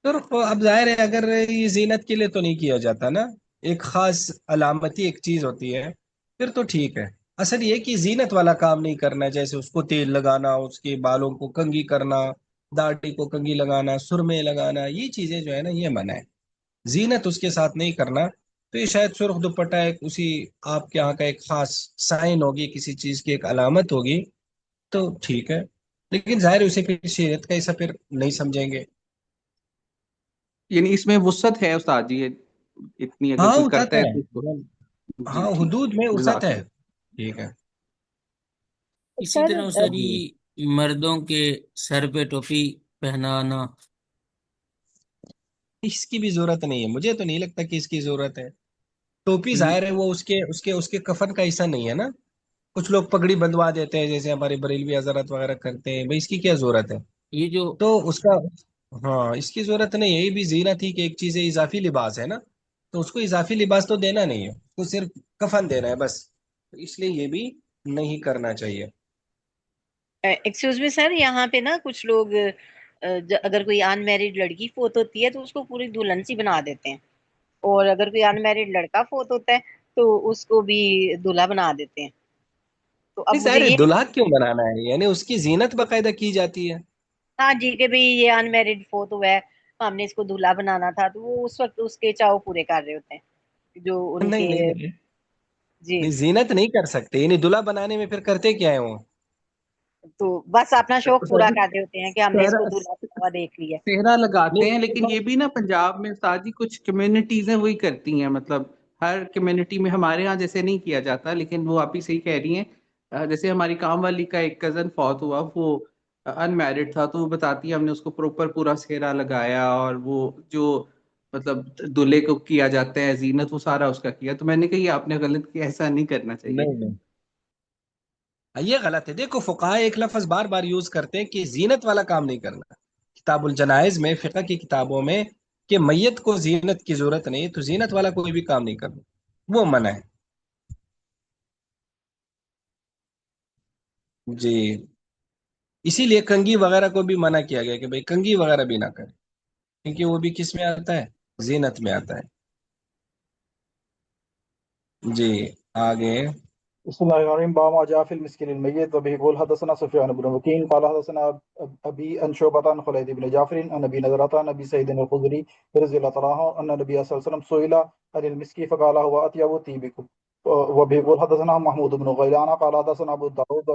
تو اب ظاہر ہے اگر یہ زینت کے لیے تو نہیں کیا جاتا نا، ایک خاص علامتی ایک چیز ہوتی ہے، پھر تو ٹھیک ہے. اصل یہ کہ زینت والا کام نہیں کرنا، جیسے اس کو تیل لگانا، اس کے بالوں کو کنگھی کرنا، داڑھی کو کنگھی لگانا، سرمے لگانا، یہ چیزیں جو ہے نا یہ منع ہے. زینت اس کے ساتھ نہیں کرنا. تو یہ شاید سرخ دوپٹہ ایک اسی آپ کے یہاں کا ایک خاص سائن ہوگی، کسی چیز کی ایک علامت ہوگی، تو ٹھیک ہے. لیکن ظاہر ہے اسے پھر شریعت کا ایسا پھر نہیں سمجھیں گے. یعنی اس میں وسعت ہے استاد جی، اتنی اگر ہاں کوئی وسعت کرتا ہے ہے، تو اس کو؟ جی ہاں ٹھیک حدود میں ہے، وسعت جزاک ہے. اللہ. ٹھیک ہے. اسی سر طرح سر جی یہ مردوں کے سر پہ ٹوپی پہنانا. اس کی بھی ضرورت نہیں ہے، مجھے تو نہیں لگتا کہ اس کی ضرورت ہے. ٹوپی ظاہر ہے وہ اس کے کفن کا حصہ نہیں ہے نا. کچھ لوگ پگڑی بندوا دیتے ہیں جیسے ہمارے بریلوی حضرت وغیرہ کرتے ہیں، بھائی اس کی کیا ضرورت ہے؟ یہ جو تو اس کا ہاں اس کی ضرورت نہیں ہے. یہ بھی زینت ہی کہ ایک چیز ہے، اضافی لباس ہے نا، تو اس کو اضافی لباس تو دینا نہیں ہے، اس کو صرف کفن دینا ہے بس. تو اس لیے یہ بھی نہیں کرنا چاہیے. ایکسکیوز می سر، یہاں پہ نا کچھ لوگ اگر کوئی ان میرڈ لڑکی فوت ہوتی ہے تو اس کو پوری دلہن سی بنا دیتے ہیں، اور اگر کوئی ان میرڈ لڑکا فوت ہوتا ہے تو اس کو بھی دلہا بنا دیتے ہیں. تو اب نہیں مجھے ظاہر ہے یہ، دلہا کیوں بنانا ہے؟ یعنی اس کی زینت باقاعدہ کی جاتی ہے. ہاں جی، کہ بھئی یہ ان میرڈ فوت ہوا ہے، ہم نے اس کو دلہا بنانا تھا، تو وہ اس وقت اس کے چاؤ پورے کر رہے ہوتے ہیں جو ان نہیں کے. نہیں نہیں جی، نہیں، زینت نہیں کر سکتے. یعنی دلہا بنانے میں پھر کرتے کیا ہے وہ؟ تو بس اپنا شوق پورا استاد جی کر رہے ہوتے ہیں کہ ہم نے اس کو دلہا بنا ہوا دیکھ لیا. صحرا لگاتے ہیں، لیکن نہیں یہ بھی نا پنجاب میں استاد جی کچھ کمیونٹیز ہیں وہی کرتی ہیں. مطلب ہر کمیونٹی میں، ہمارے ہاں جیسے نہیں کیا جاتا، لیکن وہ آپ ہی صحیح کہہ رہی ہیں. جیسے ہماری کام والی کا ایک کزن فوت ہوا، وہ ان میرڈ تھا، تو وہ بتاتی ہے ہم نے اس کو پروپر پورا صحرا لگایا، اور وہ جو مطلب دلہے کو کیا جاتا ہے زینت، وہ سارا اس کا کیا. تو میں نے کہا یہ آپ نے غلط کیا، ایسا نہیں کرنا چاہیے. نہیں نہیں، یہ غلط ہے. دیکھو فقہاء ایک لفظ بار بار یوز کرتے ہیں کہ زینت والا کام نہیں کرنا. کتاب الجنائز میں، فقہ کی کتابوں میں، کہ میت کو زینت کی ضرورت نہیں، تو زینت والا کوئی بھی کام نہیں کرنا، وہ منع ہے. جی اسی لیے کنگھی وغیرہ کو بھی منع کیا گیا کہ بھئی کنگھی وغیرہ بھی نہ کرے، کیونکہ وہ بھی کس میں آتا ہے؟ زینت میں آتا ہے. جی آگے. بسم الله الرحمن الرحيم. باب ما جاء في المسكين الميت. وبه يقول حدثنا سفيان بن وكيع قال حدثنا ابي عن شعبة عن خالد بن جعفر عن ابي نضرة عن ابي سعيد الخدري رضي الله عنه ان النبي صلى الله عليه وسلم سئل عن المسكين فقال هو اطيب طيبكم. وبه يقول حدثنا محمود بن غيلان قال حدثنا ابو داود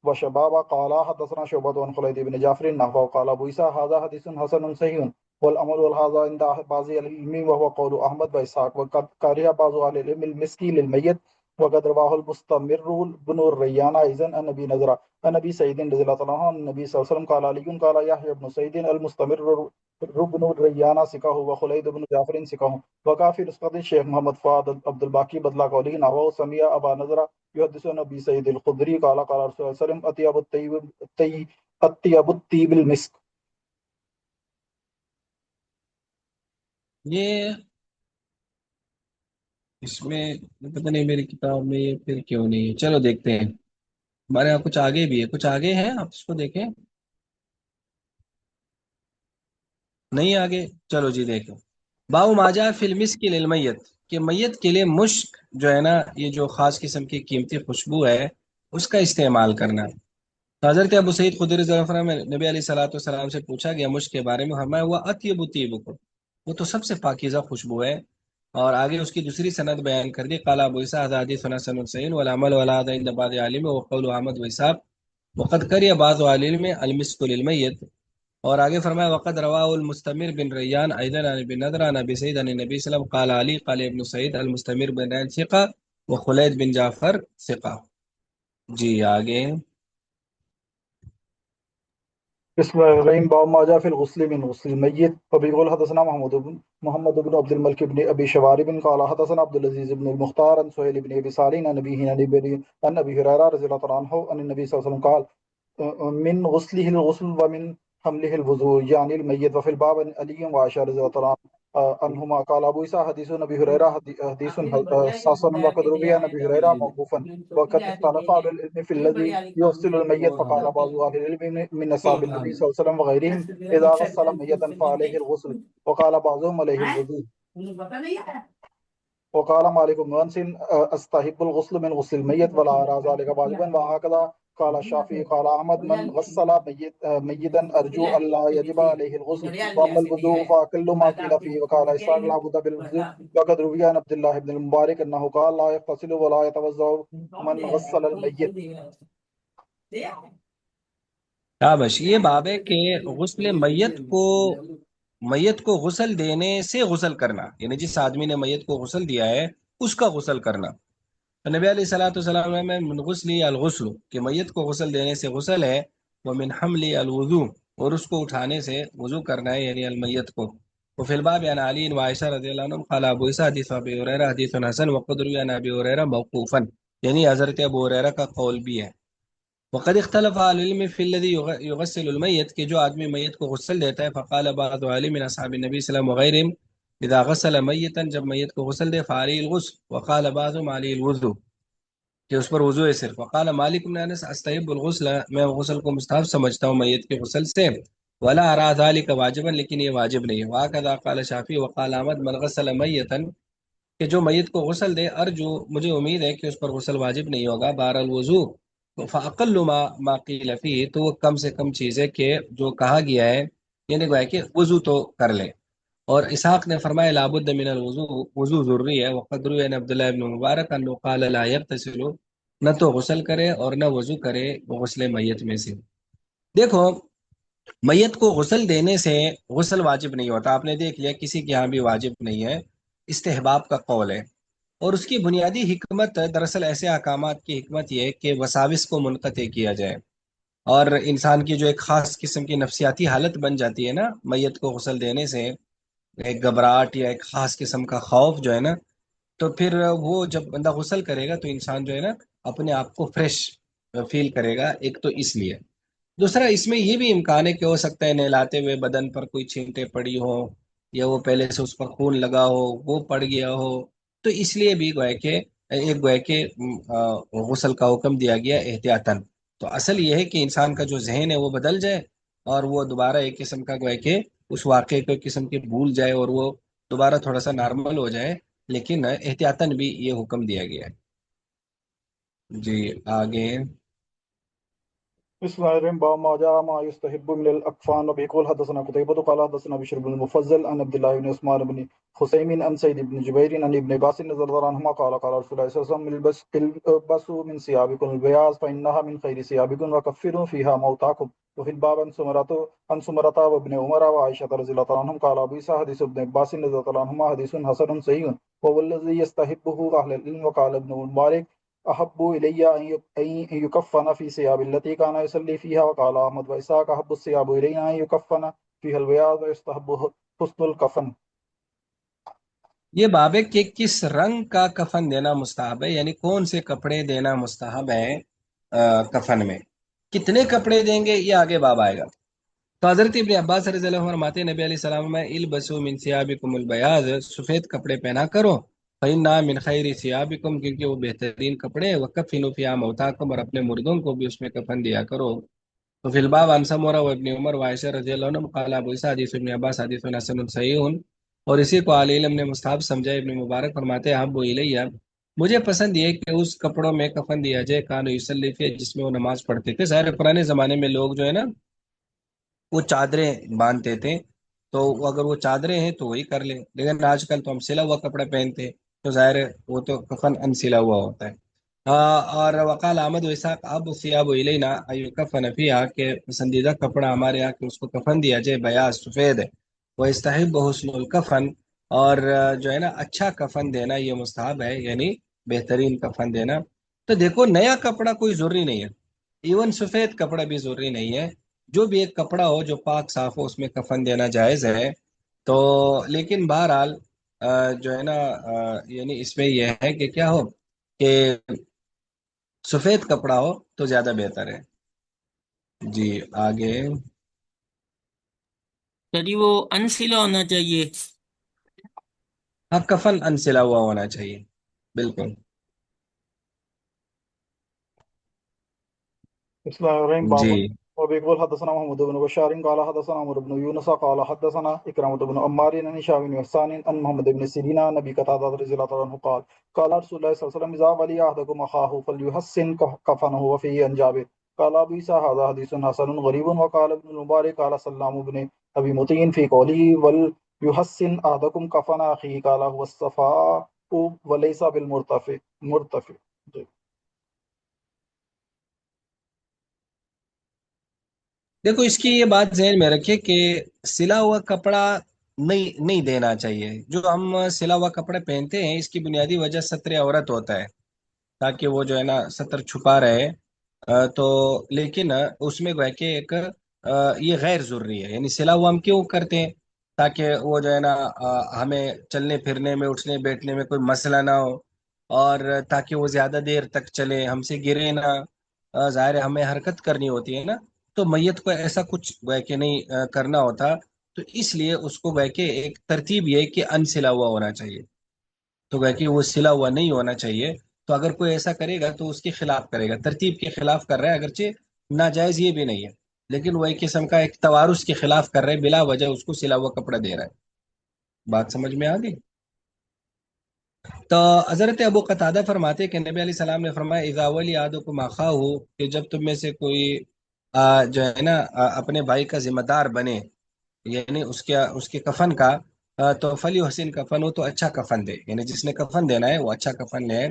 وشباب قال حدثنا شعبة عن خالد بن جعفر نحوه. قال ابو عيسى هذا حديث حسن صحيح والامر والهذا عند بعض العلم وهو قول احمد واسحاق. وقد كره بعض اهل العلم المسكين للميت وقد رواه المستمر بن الريان ايضا عن ابي نضرة عن ابي سعيد رضي الله عنه عن النبي صلى الله عليه وسلم قال علي قال يحيى بن سعيد المستمر بن الريان سكه وخليد بن جعفر سكه. وقع في نسخة الشيخ محمد فؤاد عبد الباقي بدل قوله نحوه سمع ابا نضرة يحدث عن ابي سعيد الخدري قال قال رسول الله صلى الله عليه وسلم اطيب الطيب المسك. یہ اس میں پتہ نہیں میری کتاب میں یہ پھر کیوں نہیں ہے. چلو دیکھتے ہیں، ہمارے یہاں کچھ آگے بھی ہے، کچھ آگے ہے، آپ اس کو دیکھیں. نہیں آگے، چلو جی دیکھو. باو ماجا فی المسک للمیت، کہ میت کے لیے مشک جو ہے نا، یہ جو خاص قسم کی قیمتی خوشبو ہے، اس کا استعمال کرنا۔ تو حضرت ابو سعید خدری رضی اللہ عنہ میں نبی علیہ الصلوۃ والسلام سے پوچھا گیا مشک کے بارے میں، فرمایا ہوا اطیب طیبکم، وہ تو سب سے پاکیزہ خوشبو ہے۔ اور آگے اس کی دوسری سند بیان کر دی، قال ابو عیسیٰ ھذا حدیث حسن صحیح والعمل ولا هذا عند بعض العلم وقول احمد واسحاق وقد کری بعض العلم المسک للمیت۔ اور آگے فرمایا وقد رواہ المستمر بن ریان ایضا عن ابن نضر عن ابی سعید عن النبی صلی اللہ علیہ وسلم قال علی قال ابن سعید المستمر بن ریان ثقہ وخلید بن جعفر ثقہ۔ جی آگے۔ بسم الله الرحمن الرحيم باب ما جاء في الغسل من غسل الميت وبيقول حدثنا محمد بن عبد الملك بن ابي شوارب قال حدثنا عبد العزيز بن المختار عن سهيل بن ابي صالح عن ابيه عن ابي هريره رضي الله عنه عن النبي صلى الله عليه وسلم قال من غسله الغسل ومن حمله الوضوء يعني الميت وفي الباب عن علي وعائشة رضي الله عنهما قال ابو عيسى حديث ابي هريره حديث حسن وقد روي عن ابي هريره موقوفا وقد اختلف اهل العلم في الذي يغسل الميت فقال بعض اهل العلم من اصحاب النبي صلى الله عليه وسلم وغيرهم اذا غسل ميتا فعليه الغسل وقال بعضهم عليه الوضوء وقال مالك بن انس استحب الغسل من غسل الميت ولا ارى ذلك واجبا وهكذا قال الشافعي قال احمد من غسل ميتا ارجو الا يجب عليه الغسل واما الوضوء فاقل ما قيل فيه وقال اسحاق لا بد بالوضوء وقد روي عن عبد الله بن المبارك انه قال لا يغتسل ولا يتوضا من غسل الميت۔ شابش، یہ باب ہے کہ غسل میت کو غسل دینے سے غسل کرنا، یعنی جس آدمی نے میت کو غسل دیا ہے اس کا غسل کرنا۔ تو نبی علیہ الصلوۃ والسلام میں من غسلی الغسل، کہ میت کو غسل دینے سے غسل ہے، ومن حملی الوضو، اور اس کو اٹھانے سے وضو کرنا ہے، یعنی المیت کو۔ وفی الباب عن علی وعائشہ رضی اللہ عنہم قال ابو عیسیٰ حدیث ابی ہریرہ حدیث حسن وقد روی عن ابی ہریرہ موقوفا، یعنی حضرت ابو ہریرہ کا قول بھی ہے۔ وقد اختلف اهل العلم في الذي يغسل الميت، کہ جو آدمی میت کو غسل دیتا ہے، فقال بعض علم من اصحاب النبی صلی اللہ علیہ وسلم وغیرهم اذا غسل میتا، جب میت کو غسل دے، فعليه الغسل، وقال بعضهم عليه الوضوء، کہ اس پر وضو ہے صرف۔ وقال مالک بن انس استحب الغسل، میں غسل کو مستحب سمجھتا ہوں میت کے غسل سے، ولا ارى ذلك واجبا، لیکن یہ واجب نہیں ہے۔ وهكذا قال شافعی وقال احمد من غسل میتا، کہ جو میت کو غسل دے، ارجو، مجھے امید ہے کہ اس پر غسل واجب نہیں ہوگا، بار الوضو فاقل ما قیل فیہ، تو وہ کم سے کم چیز ہے کہ جو کہا گیا ہے، یعنی گویا کہ وضو تو کر لے۔ اور اسحاق نے فرمایا لابد من الوضو، وضو ضروری ہے۔ وقد روی عن عبداللہ ابن مبارک انہ قال لا یغتسل، نہ تو غسل کرے اور نہ وضو کرے غسل میت میں سے۔ دیکھو، میت کو غسل دینے سے غسل واجب نہیں ہوتا، آپ نے دیکھ لیا کسی کے ہاں بھی واجب نہیں ہے، استحباب کا قول ہے۔ اور اس کی بنیادی حکمت دراصل ایسے احکامات کی حکمت یہ ہے کہ وساوس کو منقطع کیا جائے، اور انسان کی جو ایک خاص قسم کی نفسیاتی حالت بن جاتی ہے نا میت کو غسل دینے سے، ایک گھبراہٹ یا ایک خاص قسم کا خوف جو ہے نا، تو پھر وہ جب بندہ غسل کرے گا تو انسان جو ہے نا اپنے آپ کو فریش فیل کرے گا، ایک تو اس لیے۔ دوسرا، اس میں یہ بھی امکان ہے کہ ہو سکتا ہے نہلاتے ہوئے بدن پر کوئی چھینٹیں پڑی ہو، یا وہ پہلے سے اس پر خون لگا ہو، وہ پڑ گیا ہو، تو اس لیے بھی گویا کہ غسل کا حکم دیا گیا احتیاطاً۔ تو اصل یہ ہے کہ انسان کا جو ذہن ہے وہ بدل جائے، اور وہ دوبارہ ایک قسم کا گویا کہ اس واقعے کو ایک قسم کے بھول جائے، اور وہ دوبارہ تھوڑا سا نارمل ہو جائے، لیکن احتیاطاً بھی یہ حکم دیا گیا ہے۔ جی آگے۔ بسم الله الرحمن الرحيم باب ما جاء ما يستحب من الاكفان وبيقول حدثنا قتيبة قال حدثنا بشر بن المفضل عن عبد الله بن عثمان بن خثيم عن سيد بن جبير عن ابن عباس رضي الله عنهما قال قال رسول الله صلى الله عليه وسلم البسوا من ثيابكم البياض فإنها من خير ثيابكم وكفروا فيها موتاكم وفي الباب عن سمرة وابن عمر وعائشة رضي الله عنهم قال أبو عيسى حديث ابن عباس رضي الله عنهما حديث حسن صحيح وهو الذي يستحبه أهل العلم وقال ابن المبارك أحب إلي أن يكفن في ثياب التي كان يصلي فيها وقال أحمد وإسحاق أحب الثياب إلينا أن يكفن فيها البياض ويستحب حسن الكفن۔ یہ باب ہے کہ کس رنگ کا کفن دینا مستحب ہے، یعنی کون سے کپڑے دینا مستحب ہے کفن میں، کتنے کپڑے دیں گے، یہ آگے باب آئے گا۔ تو حضرت ابن عباس رضی اللہ عنہ فرماتے ہیں نبی علیہ السلام میں البسوا من ثيابكم البياض، سفید کپڑے پہنا کرو، فإنها من خیر ثيابكم، کیونکہ وہ بہترین کپڑے ہیں، وکفنوا فيها موتاكم، اور اپنے مردوں کو بھی اس میں کفن دیا کرو۔ تو فی الباب عن سمرہ وابن عمر وعائشہ رضی اللہ عنہم قال ابو عیسیٰ حدیث ابن عباس حدیث حسن صحیح اور اسی کو علی علم نے مستحب سمجھا۔ ابن مبارک فرماتے ہیں اب وہ الیہ، مجھے پسند یہ کہ اس کپڑوں میں کفن دیا جائے کانو یصلی فیہ، جس میں وہ نماز پڑھتے تھے۔ ظاہر ہے پرانے زمانے میں لوگ جو ہے نا وہ چادریں باندھتے تھے، تو اگر وہ چادریں ہیں تو وہی کر لیں، لیکن آج کل تو ہم سلا ہوا کپڑا پہنتے ہیں، تو ظاہر ہے وہ تو کفن ان سلا ہوا ہوتا ہے۔ اور وقال احمد و اسحاق اب ثیاب الینا ایکفن فیہا، کہ پسندیدہ کپڑا ہمارے یہاں کہ اس کو کفن دیا جائے بیاض سفید ہے، وہ استحب حسن الکفن، اور جو ہے نا اچھا کفن دینا یہ مستحب ہے، یعنی بہترین کفن دینا۔ تو دیکھو نیا کپڑا کوئی ضروری نہیں ہے، ایون سفید کپڑا بھی ضروری نہیں ہے، جو بھی ایک کپڑا ہو جو پاک صاف ہو اس میں کفن دینا جائز ہے۔ تو لیکن بہرحال جو ہے نا یعنی اس میں یہ ہے کہ کیا ہو کہ سفید کپڑا ہو تو زیادہ بہتر ہے۔ جی آگے۔ سر جی وہ انسلا ہونا چاہیے؟ ہاں کفن انسلا ہوا ہونا چاہیے، بالکل۔ بسم الله الرحمن الرحيم. جی باب وبيقول حدثنا محمد بن بشار قال حدثنا عمرو بن يونس قال حدثنا إكرامة بن عمار عن هشام بن حسان عن محمد بن سيرين عن أبي قتادة رضي الله عنه قال قال رسول الله صلى الله عليه وسلم إذا ولي أحدكم أخاه فليحسن كفنه. وفيه عن جابر قال أبو عيسى هذا حديث حسن غريب. وقال ابن المبارك قال سلام بن أبي مطيع في قوله وليحسن أحدكم كفن أخيه قال هو الصفاء وليس بالمرتفع. دیکھو اس کی یہ بات ذہن میں رکھے کہ سلا ہوا کپڑا نہیں دینا چاہیے۔ جو ہم سلا ہوا کپڑے پہنتے ہیں اس کی بنیادی وجہ ستر عورت ہوتا ہے، تاکہ وہ جو ہے نا ستر چھپا رہے۔ تو لیکن اس میں گویا کہ ایک یہ غیر ضروری ہے، یعنی سلا ہوا ہم کیوں کرتے ہیں؟ تاکہ وہ جو ہے نا ہمیں چلنے پھرنے میں اٹھنے بیٹھنے میں کوئی مسئلہ نہ ہو، اور تاکہ وہ زیادہ دیر تک چلے، ہم سے گرے نہ۔ ظاہر ہے ہمیں حرکت کرنی ہوتی ہے نا، تو میت کو ایسا کچھ گویا کہ نہیں کرنا ہوتا، تو اس لیے اس کو گویا کہ ایک ترتیب یہ ہے کہ ان سلا ہوا ہونا چاہیے، تو گویا کہ وہ سلا ہوا نہیں ہونا چاہیے۔ تو اگر کوئی ایسا کرے گا تو اس کے خلاف کرے گا، ترتیب کے خلاف کر رہا ہے، اگرچہ ناجائز یہ بھی نہیں ہے، لیکن وہ ایک قسم کا ایک توارث کے خلاف کر رہے، بلا وجہ اس کو سلا ہوا کپڑا دے رہا ہے۔ بات سمجھ میں آ گئی؟ تو حضرت ابو قتادہ فرماتے کہ نبی علیہ السلام نے فرمایا اذا ولی احدکم اخاہ، کہ جب تم میں سے کوئی جو ہے نا اپنے بھائی کا ذمہ دار بنے، یعنی اس کے کفن کا، تو فلی حسین کفن ہو، تو اچھا کفن دے، یعنی جس نے کفن دینا ہے وہ اچھا کفن لے۔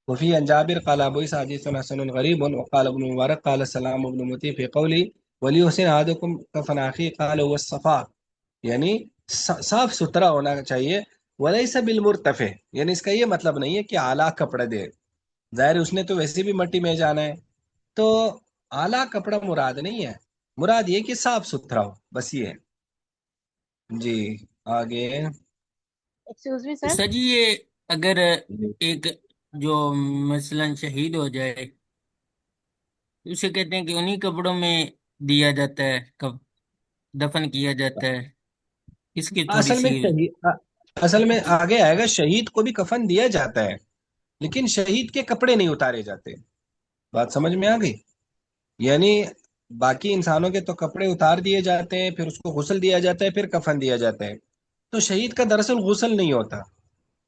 وفی عن جابر قال ابو عیسیٰ حدیث حسن غریب، وقال ابن مبارک قال سلام ابن مطیع فی قولی ولی حسین احدکم کفن اخی قال هو الصفا، یعنی صاف ستھرا ہونا چاہیے۔ ولیس بالمرتفع، یعنی اس کا یہ مطلب نہیں ہے کہ اعلیٰ کپڑے دے، ظاہر اس نے تو ویسے بھی مٹی میں جانا ہے، تو اعلیٰ کپڑا مراد نہیں ہے، مراد یہ کہ صاف ستھرا ہو، بس یہ ہے۔ جی آگے۔ ایکسکیوز می سر. سر جی یہ اگر ایک جو مثلا شہید ہو جائے اسے کہتے ہیں کہ انہی کپڑوں میں دیا جاتا ہے، دفن کیا جاتا ہے، اس کی تھوڑی اصل میں سی اصل میں آگے آئے گا، شہید کو بھی کفن دیا جاتا ہے لیکن شہید کے کپڑے نہیں اتارے جاتے۔ بات سمجھ میں آ گئی؟ یعنی باقی انسانوں کے تو کپڑے اتار دیے جاتے ہیں، پھر اس کو غسل دیا جاتا ہے، پھر کفن دیا جاتا ہے، تو شہید کا دراصل غسل نہیں ہوتا،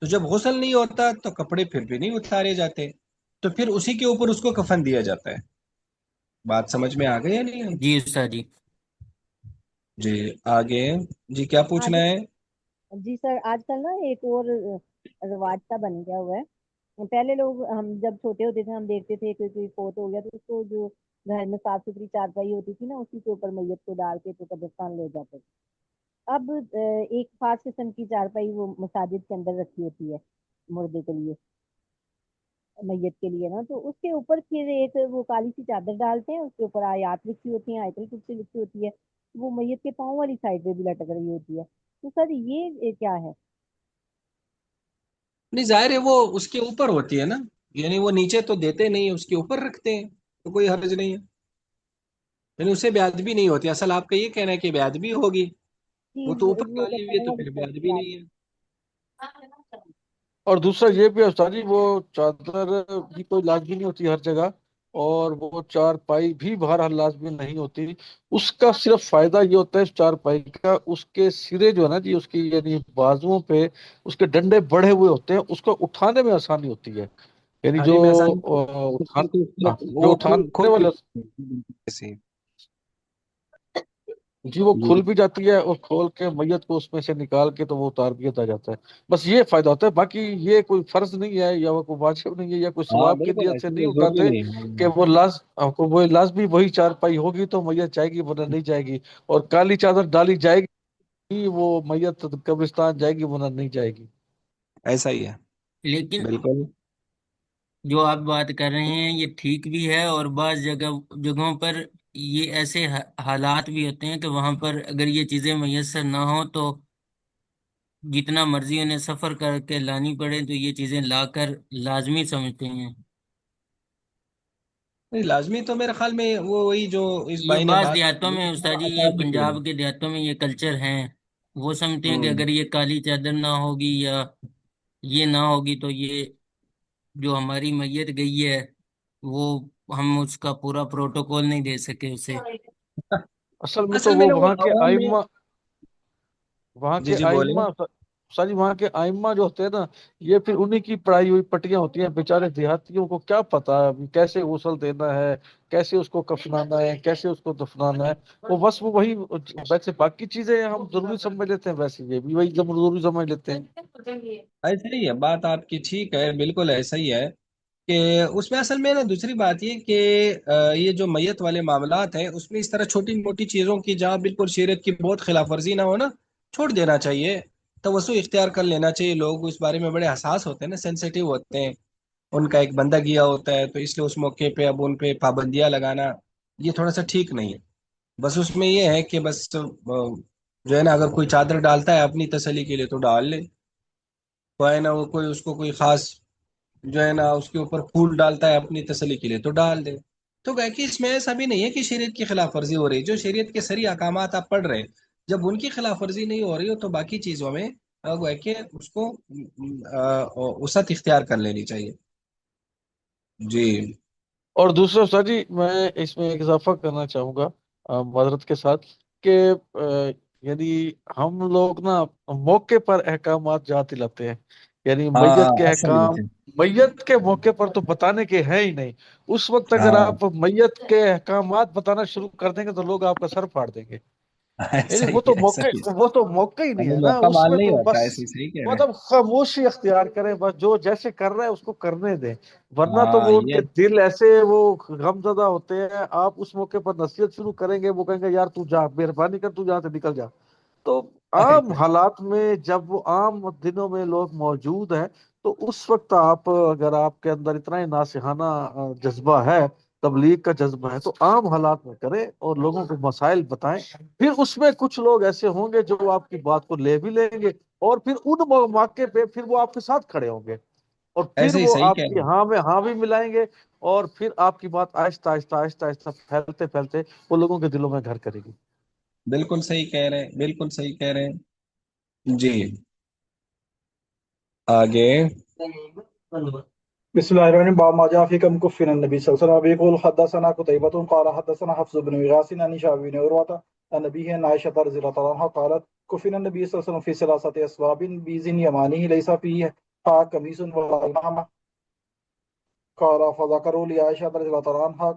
تو جب غسل نہیں ہوتا تو کپڑے پھر بھی نہیں اتارے جاتے، تو پھر اسی کے اوپر اس کو کفن دیا جاتا ہے۔ بات سمجھ میں آ گئی یا نہیں؟ جی استاد جی۔ جی آگے۔ جی کیا پوچھنا ہے؟ جی سر آج کل نا ایک اور رواج سا بن گیا ہوا ہے. پہلے لوگ ہم جب چھوٹے ہوتے تھے ہم دیکھتے تھے کہ کوئی فوت ہو گیا تو اس کو جو گھر میں صاف ستھری چارپائی ہوتی تھی نا اسی کے اوپر میت کو ڈال کے تو قبرستان لے جاتے تھے. اب ایک خاص قسم کی چارپائی وہ مساجد کے اندر رکھی ہوتی ہے مردے کے لیے، میت کے لیے نا، تو اس کے اوپر پھر ایک وہ کالی سی چادر ڈالتے ہیں، اس کے اوپر آیات لکھی ہوتی ہیں، آیت الکرسی لکھی ہوتی ہے، وہ میت کے پاؤں والی سائڈ پہ بھی لٹک رہی ہوتی ہے. تو سر یہ کیا ہے؟ نہیں ظاہر ہے وہ اس کے اوپر ہوتی ہے نا، یعنی وہ نیچے تو دیتے نہیں، اس کے اوپر رکھتے ہیں، تو کوئی حرج نہیں ہے، یعنی اسے بے ادبی نہیں ہوتی۔ اصل آپ کا یہ کہنا ہے کہ بے ادبی ہوگی، وہ تو اوپر وہ ڈالی ہوئی کہتے ہے تو ہیں پھر بے ادبی کہ نہیں ہے۔ اور دوسرا یہ بھی ہے استاد جی، وہ چادر بھی کوئی لازمی نہیں ہوتی ہر جگہ، اور وہ چارپائی بھی بہرحال لازمی نہیں ہوتی. اس کا صرف فائدہ یہ ہوتا ہے اس چارپائی کا، اس کے سرے جو ہے نا جی، اس کی یعنی بازوؤں پہ اس کے ڈنڈے بڑھے ہوئے ہوتے ہیں، اس کو اٹھانے میں آسانی ہوتی ہے. یعنی جو کھانے میں آسانی جو وہ اٹھانے کھول والے سے جی وہ جی کھل بھی جاتی ہے، اور کھول کے میت کو اس میں سے نکال کے تو وہ اتار دیا جاتا ہے. بس یہ فائدہ ہوتا ہے، باقی یہ کوئی فرض نہیں ہے یا وہ کوئی واجب نہیں ہے یا کوئی ہاں ثواب کی بالکل نیت سے ایسے نہیں میں ضروری اٹھاتے نہیں کہ ہے. وہ وہ لازمی وہی چارپائی ہوگی تو میت جائے گی ورنہ نہیں جائے گی، اور کالی چادر ڈالی جائے گی وہ میت قبرستان جائے گی ورنہ نہیں جائے گی. ایسا ہی ہے لیکن بالکل. جو آپ بات کر رہے ہیں یہ ٹھیک بھی ہے، اور بعض جگہوں پر یہ ایسے حالات بھی ہوتے ہیں کہ وہاں پر اگر یہ چیزیں میسر نہ ہوں تو جتنا مرضی انہیں سفر کر کے لانی پڑے تو یہ چیزیں لا کر لازمی سمجھتے ہیں. نہیں، لازمی تو میرے خیال میں وہ وہی جو اس یہ بھائی نے بعض بات دیہاتوں کی میں استاد جی، یہ آسانی کے پنجاب لیے. کے دیہاتوں میں یہ کلچر ہیں، وہ سمجھتے ہیں کہ ہوں. اگر یہ کالی چادر نہ ہوگی یا یہ نہ ہوگی تو یہ جو ہماری میت گئی ہے وہ ہم اس کا پورا پروٹوکول نہیں دے سکے اسے. اصل میں تو اصل میں وہ نا وہ وہاں کے عوام میں. آئمہ وہاں جی کے جی بولے. آئمہ ساری وہاں کے آئمہ جو ہوتے ہیں نا، یہ پھر انہی کی پڑھائی ہوئی پٹیاں ہوتی ہیں. بیچارے دیہاتیوں کو کیا پتا ہے کیسے غسل دینا ہے، کیسے اس کو کفنانا ہے، کیسے اس کو دفنانا ہے. وہ بس وہ وہی، ویسے باقی چیزیں ہم ضروری سمجھ لیتے ہیں، ویسے یہ بھی وہی ضروری سمجھ لیتے ہیں. ایسا ہی ہے، بات آپ کی ٹھیک ہے، بالکل ایسا ہی ہے کہ اس میں اصل میں نا دوسری بات یہ کہ یہ جو میت والے معاملات ہیں اس میں اس طرح چھوٹی موٹی چیزوں کی جہاں بالکل شریعت کی بہت خلاف ورزی نہ ہو نا، چھوڑ دینا چاہیے. توسع اختیار کر لینا چاہیے. لوگ اس بارے میں بڑے حساس ہوتے ہیں نا، سینسیٹیو ہوتے ہیں. ان کا ایک بندہ گیا ہوتا ہے تو اس لیے اس موقع پہ اب ان پہ پابندیاں لگانا یہ تھوڑا سا ٹھیک نہیں ہے. بس اس میں یہ ہے کہ بس جو ہے نا اگر کوئی چادر ڈالتا ہے اپنی تسلی کے لیے تو ڈال لے. کوئی ہے نا وہ کوئی اس کو کوئی خاص جو ہے نا اس کے اوپر پھول ڈالتا ہے اپنی تسلی کے لیے تو ڈال دے. تو کہ اس میں ایسا بھی نہیں ہے کہ شریعت کی خلاف ورزی ہو رہی. جو شریعت کے صریح احکامات آپ پڑھ رہے ہیں، جب ان کی خلاف ورزی نہیں ہو رہی ہو تو باقی چیزوں میں وہ ہے کہ اس کو وسعت اختیار کر لینی چاہیے. جی اور دوسرا استاد جی، میں اس میں ایک اضافہ کرنا چاہوں گا معذرت کے ساتھ کہ یعنی ہم لوگ نا موقع پر احکامات جات دلاتے ہیں. یعنی ہاں میت کے اصل احکام میت کے موقع پر تو بتانے کے ہیں ہی نہیں. اس وقت اگر ہاں آپ میت کے احکامات بتانا شروع کر دیں گے تو لوگ آپ کا سر پھاڑ دیں گے. یعنی ایسا ہی ہے، ایسا ہی ہے. وہ تو موقع ہی نہیں ہمیں ہے نا موقع اس مال میں. نہیں تو ہوتا، بس ایسے ہی صحیح کہہ رہے ہیں. مطلب خاموشی اختیار کریں، بس جو جیسے کر رہا ہے اس کو کرنے دیں. ورنہ تو ہاں وہ ان یہ کے دل ایسے وہ غم زدہ ہوتے ہیں. آپ اس موقع پر نصیحت شروع کریں گے، وہ کہیں گے یار تو جا، مہربانی کر تو یہاں سے نکل جا. تو عام حالات میں جب وہ عام دنوں میں لوگ موجود ہیں تو اس وقت آپ اگر آپ کے اندر اتنا ہی ناصحانہ جذبہ ہے، تبلیغ کا جذبہ ہے، تو عام حالات میں کریں اور لوگوں کو مسائل بتائیں. پھر اس میں کچھ لوگ ایسے ہوں گے جو آپ کی بات کو لے بھی لیں گے، اور پھر ان مواقع پہ پھر وہ آپ کے ساتھ کھڑے ہوں گے، اور پھر ایسے ہی وہ صحیح آپ کہہ کی رہے ہیں. ہاں میں ہاں بھی ملائیں گے، اور پھر آپ کی بات آہستہ آہستہ آہستہ آہستہ پھیلتے پھیلتے وہ لوگوں کے دلوں میں گھر کرے گی. بالکل صحیح کہہ رہے ہیں، بالکل صحیح کہہ رہے ہیں. جی آگے. بسم الله الرحمن الرحيم. باب ما جاء في كم كفن النبي صلى الله عليه وسلم. يقول حدثنا قتيبة قال حدثنا حفص بن غياث عن هشام بن عروة عن أبيه عن عائشة رضي الله عنها قالت كفن النبي صلى الله عليه وسلم في ثلاثة أثواب بيض يماني ليس فيها قميص ولا عمامة. قال فذكروا لعائشة رضي الله عنها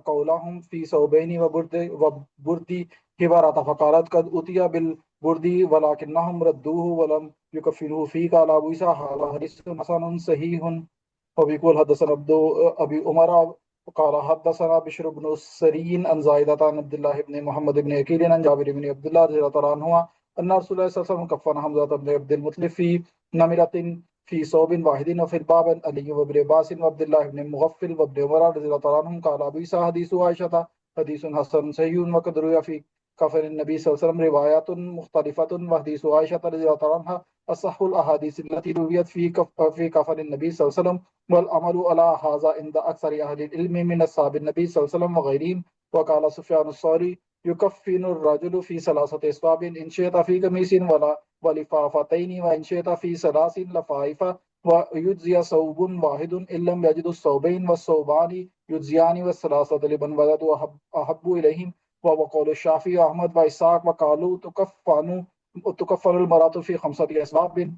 قولهم في ثوبين وبرد كبارة فقالت قد أتي بالبرد ولكنهم ردوه ولم يكفنوه فيه. قال أبو عيسى هذا حديث حسن صحيح. وبيقول حدثنا أبي عمر قال حدثنا بشر بن السري عن زائدة عن عبد الله بن محمد بن أكيل عن جابر بن عبد الله رضي الله عنهما أن رسول الله صلى الله عليه وسلم كفن حمزة بن عبد المطلب في نمرة في صوب واحد وفي الباب علي وابن عباس وعبد الله بن مغفل وابن عمر رضي الله عنهم. قال أبو عيسى حديث عائشة حديث حسن صحيح. وقد روي في كفن النبي صلى الله عليه وسلم روايات مختلفة وحديث عائشة رضي الله عنها أصح الأحاديث التي رويت في كفن النبي صلى الله عليه وسلم. والعمل على هذا عند أكثر أهل العلم من أصحاب النبي صلى الله عليه وسلم وغيرهم. وقال سفيان الثوري يكفن الرجل في ثلاثة أثواب إن شئت في قميص ولفافتين وإن شئت في ثلاث لفائف ويجزي ثوب واحد إن لم يجد الثوبين والثوبان يجزيان والثلاثة لمن وجد أحب إليهم وقول الشافعي وأحمد وإسحاق وقالوا تكفن المرأة في 5 أسباب.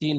3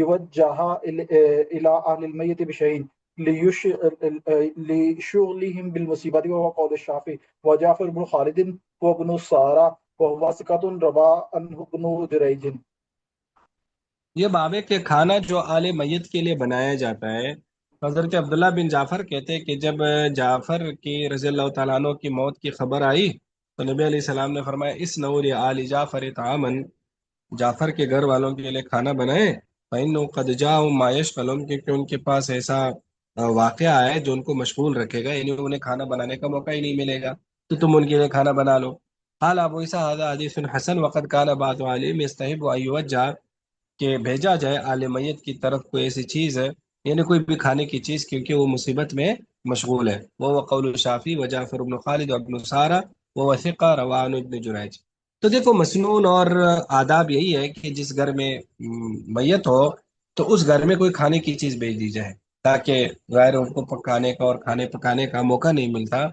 يوجه إلى أهل الميت بشيء لشغلهم بالمصيبة، وهو قول الشافعي. وجعفر بن خالد وابن السارة وهو ثقة روا عنه ابن جريج. یہ باب ہے کہ کھانا جو آل میت کے لیے بنایا جاتا ہے، حضرت عبداللہ بن جعفر کہتے ہیں کہ جب جعفر کی رضی اللہ تعالیٰ عنہ کی موت کی خبر آئی تو نبی علیہ السلام نے فرمایا اس نور آل جعفر طعامن، جعفر کے گھر والوں کے لیے کھانا بنائے، فإنه قد جاءهم ما يشغلهم، کیونکہ ان کے پاس ایسا واقعہ ہے جو ان کو مشغول رکھے گا، یعنی انہیں کھانا بنانے کا موقع ہی نہیں ملے گا، تو تم ان کے لیے کھانا بنا لو۔ قال ابو عیسیٰ هذا حدیث حسن وقد كان بعض علیم يستحب ان يوجه، کہ بھیجا جائے آل میت کی طرف کوئی ایسی چیز ہے، یعنی کوئی بھی کھانے کی چیز، کیونکہ وہ مصیبت میں مشغول ہے۔ وہ قول شافی و جعفر بن خالد و ابن سارہ و وثقہ روان ابن جریج۔ تو دیکھو مسنون اور آداب یہی ہے کہ جس گھر میں میت ہو تو اس گھر میں کوئی کھانے کی چیز بھیج دی جائے، تاکہ غیر ان کو پکانے کا اور کھانے پکانے کا موقع نہیں ملتا۔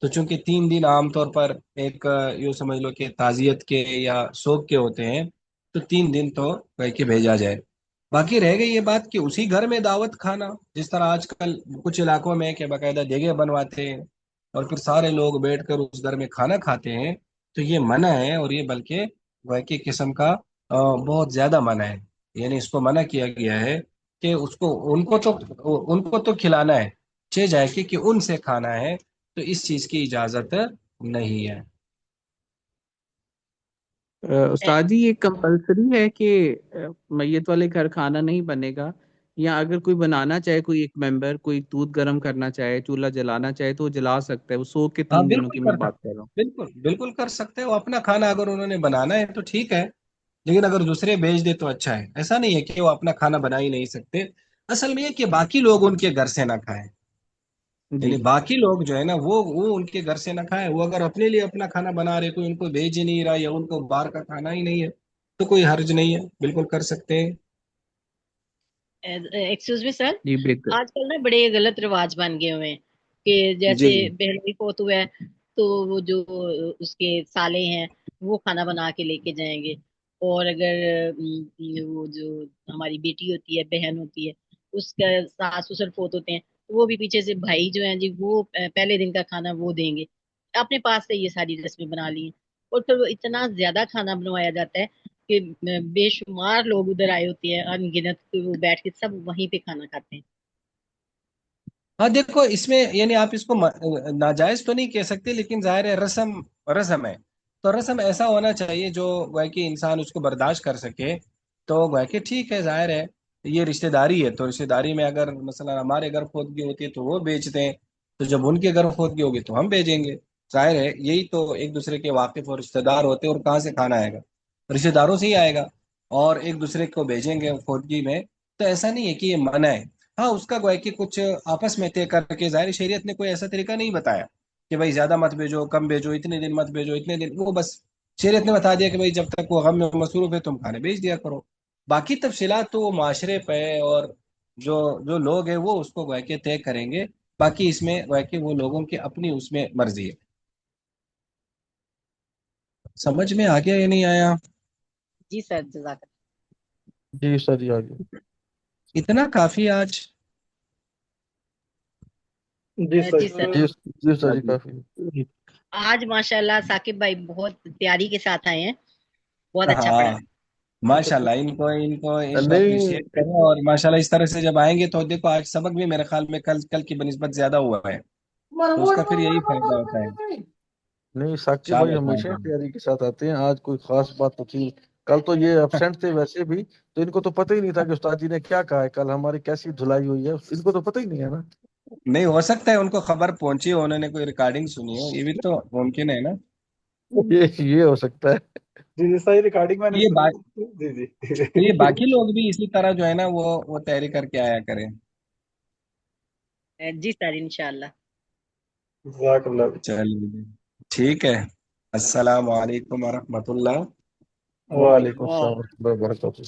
تو چونکہ 3 دن عام طور پر ایک یوں سمجھ لو کہ تعزیت کے یا سوگ کے ہوتے ہیں، تو 3 دن تو کہہ کے بھیجا جائے۔ باقی رہ گئی یہ بات کہ اسی گھر میں دعوت کھانا، جس طرح آج کل کچھ علاقوں میں کہ باقاعدہ دیگیں بنواتے ہیں اور پھر سارے لوگ بیٹھ کر اس گھر میں کھانا کھاتے ہیں، تو یہ منع ہے، اور یہ بلکہ واقعی قسم کا بہت زیادہ منع ہے۔ یعنی اس کو منع کیا گیا ہے کہ ان کو تو کھلانا ہے، چہ جائے کہ ان سے کھانا ہے، تو اس چیز کی اجازت نہیں ہے۔ استاد جی یہ کمپلسری ہے کہ میت والے گھر کھانا نہیں بنے گا، یا اگر کوئی بنانا چاہے، کوئی ایک ممبر کوئی دودھ گرم کرنا چاہے، چولہا جلانا چاہے تو وہ جلا سکتا ہے؟ وہ سو کے ہاں 3 دنوں بالکل کی میں کر بات سکتے، کر رہا ہوں۔ بالکل بالکل کر سکتے ہو اپنا کھانا، اگر انہوں نے بنانا ہے تو ٹھیک ہے، لیکن اگر دوسرے بھیج دے تو اچھا ہے۔ ایسا نہیں ہے کہ وہ اپنا کھانا بنا ہی نہیں سکتے، اصل میں یہ کہ باقی لوگ ان کے گھر سے نہ کھائیں، جی یعنی باقی لوگ جو ہے نا وہ ان کے گھر سے نہ کھائیں۔ وہ اگر اپنے لیے اپنا کھانا بنا رہے، کوئی ان کو بھیج ہی نہیں رہا یا ان کو باہر کا کھانا ہی نہیں ہے، تو کوئی حرج نہیں ہے، بالکل کر سکتے ہیں۔ ایکسکیوز می سر، جی بہتر۔ آج کل نا بڑے غلط رواج بن گئے ہوئے ہیں کہ جیسے جی جی بہنوئی فوت ہوا ہے تو وہ جو اس کے سالے ہیں وہ کھانا بنا کے لے کے جائیں گے، اور اگر وہ جو ہماری بیٹی ہوتی ہے، بہن ہوتی ہے، اس کا ساس سسر فوت ہوتے ہیں، تو وہ بھی پیچھے سے بھائی جو ہیں جی وہ پہلے دن کا کھانا وہ دیں گے، اپنے پاس سے یہ ساری رسمیں بنا لی ہیں، اور پھر وہ اتنا زیادہ کھانا بنوایا جاتا ہے کہ بے شمار لوگ ادھر آئے ہوتے ہیں، ان گنت وہ بیٹھ کے سب وہیں پہ کھانا کھاتے ہیں۔ ہاں دیکھو اس میں یعنی آپ اس کو ناجائز تو نہیں کہہ سکتے، لیکن ظاہر ہے رسم ہے، تو رسم ایسا ہونا چاہیے جو گویا کہ انسان اس کو برداشت کر سکے، تو گویا کہ ٹھیک ہے، ظاہر ہے یہ رشتہ داری ہے، تو رشتہ داری میں اگر مثلا ہمارے گھر خودگی ہوتی ہے تو وہ بیچتے ہیں، تو جب ان کے گھر خودگی ہوگی تو ہم بھیجیں گے، ظاہر ہے یہی تو ایک دوسرے کے واقف اور رشتہ دار ہوتے ہیں، اور کہاں سے کھانا آئے گا؟ رشتہ داروں سے ہی آئے گا، اور ایک دوسرے کو بھیجیں گے خودگی میں، تو ایسا نہیں ہے کہ یہ منع ہے۔ ہاں اس کا گویا کہ کچھ آپس میں طے کر کے، ظاہر شریعت نے کوئی ایسا طریقہ نہیں بتایا کہ بھائی زیادہ مت بھیجو، کم بھیجو، اتنے دن مت بھیجو، اتنے دن، وہ بس شریعت نے بتا دیا کہ بھائی جب تک وہ غم میں مصروف ہے تم کھانے بھیج دیا کرو۔ باقی تفصیلات تو وہ معاشرے پہ اور جو جو لوگ ہیں وہ اس کو گویا کہ طے کریں گے، باقی اس میں گویا کہ وہ لوگوں کی اپنی اس میں مرضی ہے۔ سمجھ میں آ گیا یا نہیں آیا؟ جی سر، جزاک جی سر جی آگے۔ اتنا کافی آج؟ جی اللہ۔ سر۔ جی سر، جی جی سر جی چلیے، کافی۔ آج ماشاءاللہ ثاقب بھائی بہت تیاری کے ساتھ آئے ہیں، بہت اچھا پڑھا ہاں ہے۔ ماشاء اللہ، ان کو نہیں اپریشیٹ کریں، اور ماشاء اللہ اس طرح سے جب آئیں گے تو دیکھو آج سبق بھی میرے خیال میں کل کی بنسبت زیادہ ہوا ہے، تو اس کا پھر یہی فائدہ ہوتا ہے۔ نہیں، ثاقب بھائی چلو ہمیشہ بھائی، تیاری کے ساتھ آتے ہیں، آج کوئی خاص بات تو تھی؟ کل تو یہ ابسینٹ تھے ویسے بھی، تو ان کو تو پتہ ہی نہیں تھا کہ استاد جی نے کیا کہا ہے، کل ہماری کیسی دھلائی ہوئی ہے، ان کو تو پتہ ہی نہیں ہے نا۔ نہیں ہو سکتا ہے ان کو خبر پہنچی ہو، انہوں نے کوئی ریکارڈنگ سنی ہو، یہ بھی تو ممکن ہے نا۔ یہ ہو سکتا ہے۔ جی جی صحیح، ریکارڈنگ میں نے یہ سنی۔ جی جی تو یہ باقی لوگ بھی اسی طرح جو ہے نا وہ تیاری کر کے آیا کریں۔ جی سر، انشاءاللہ۔ جزاک اللہ۔ چلیے ٹھیک ہے، السلام علیکم ورحمۃ اللہ۔ وعلیکم السلام ورحمۃ اللہ وبرکاتہ۔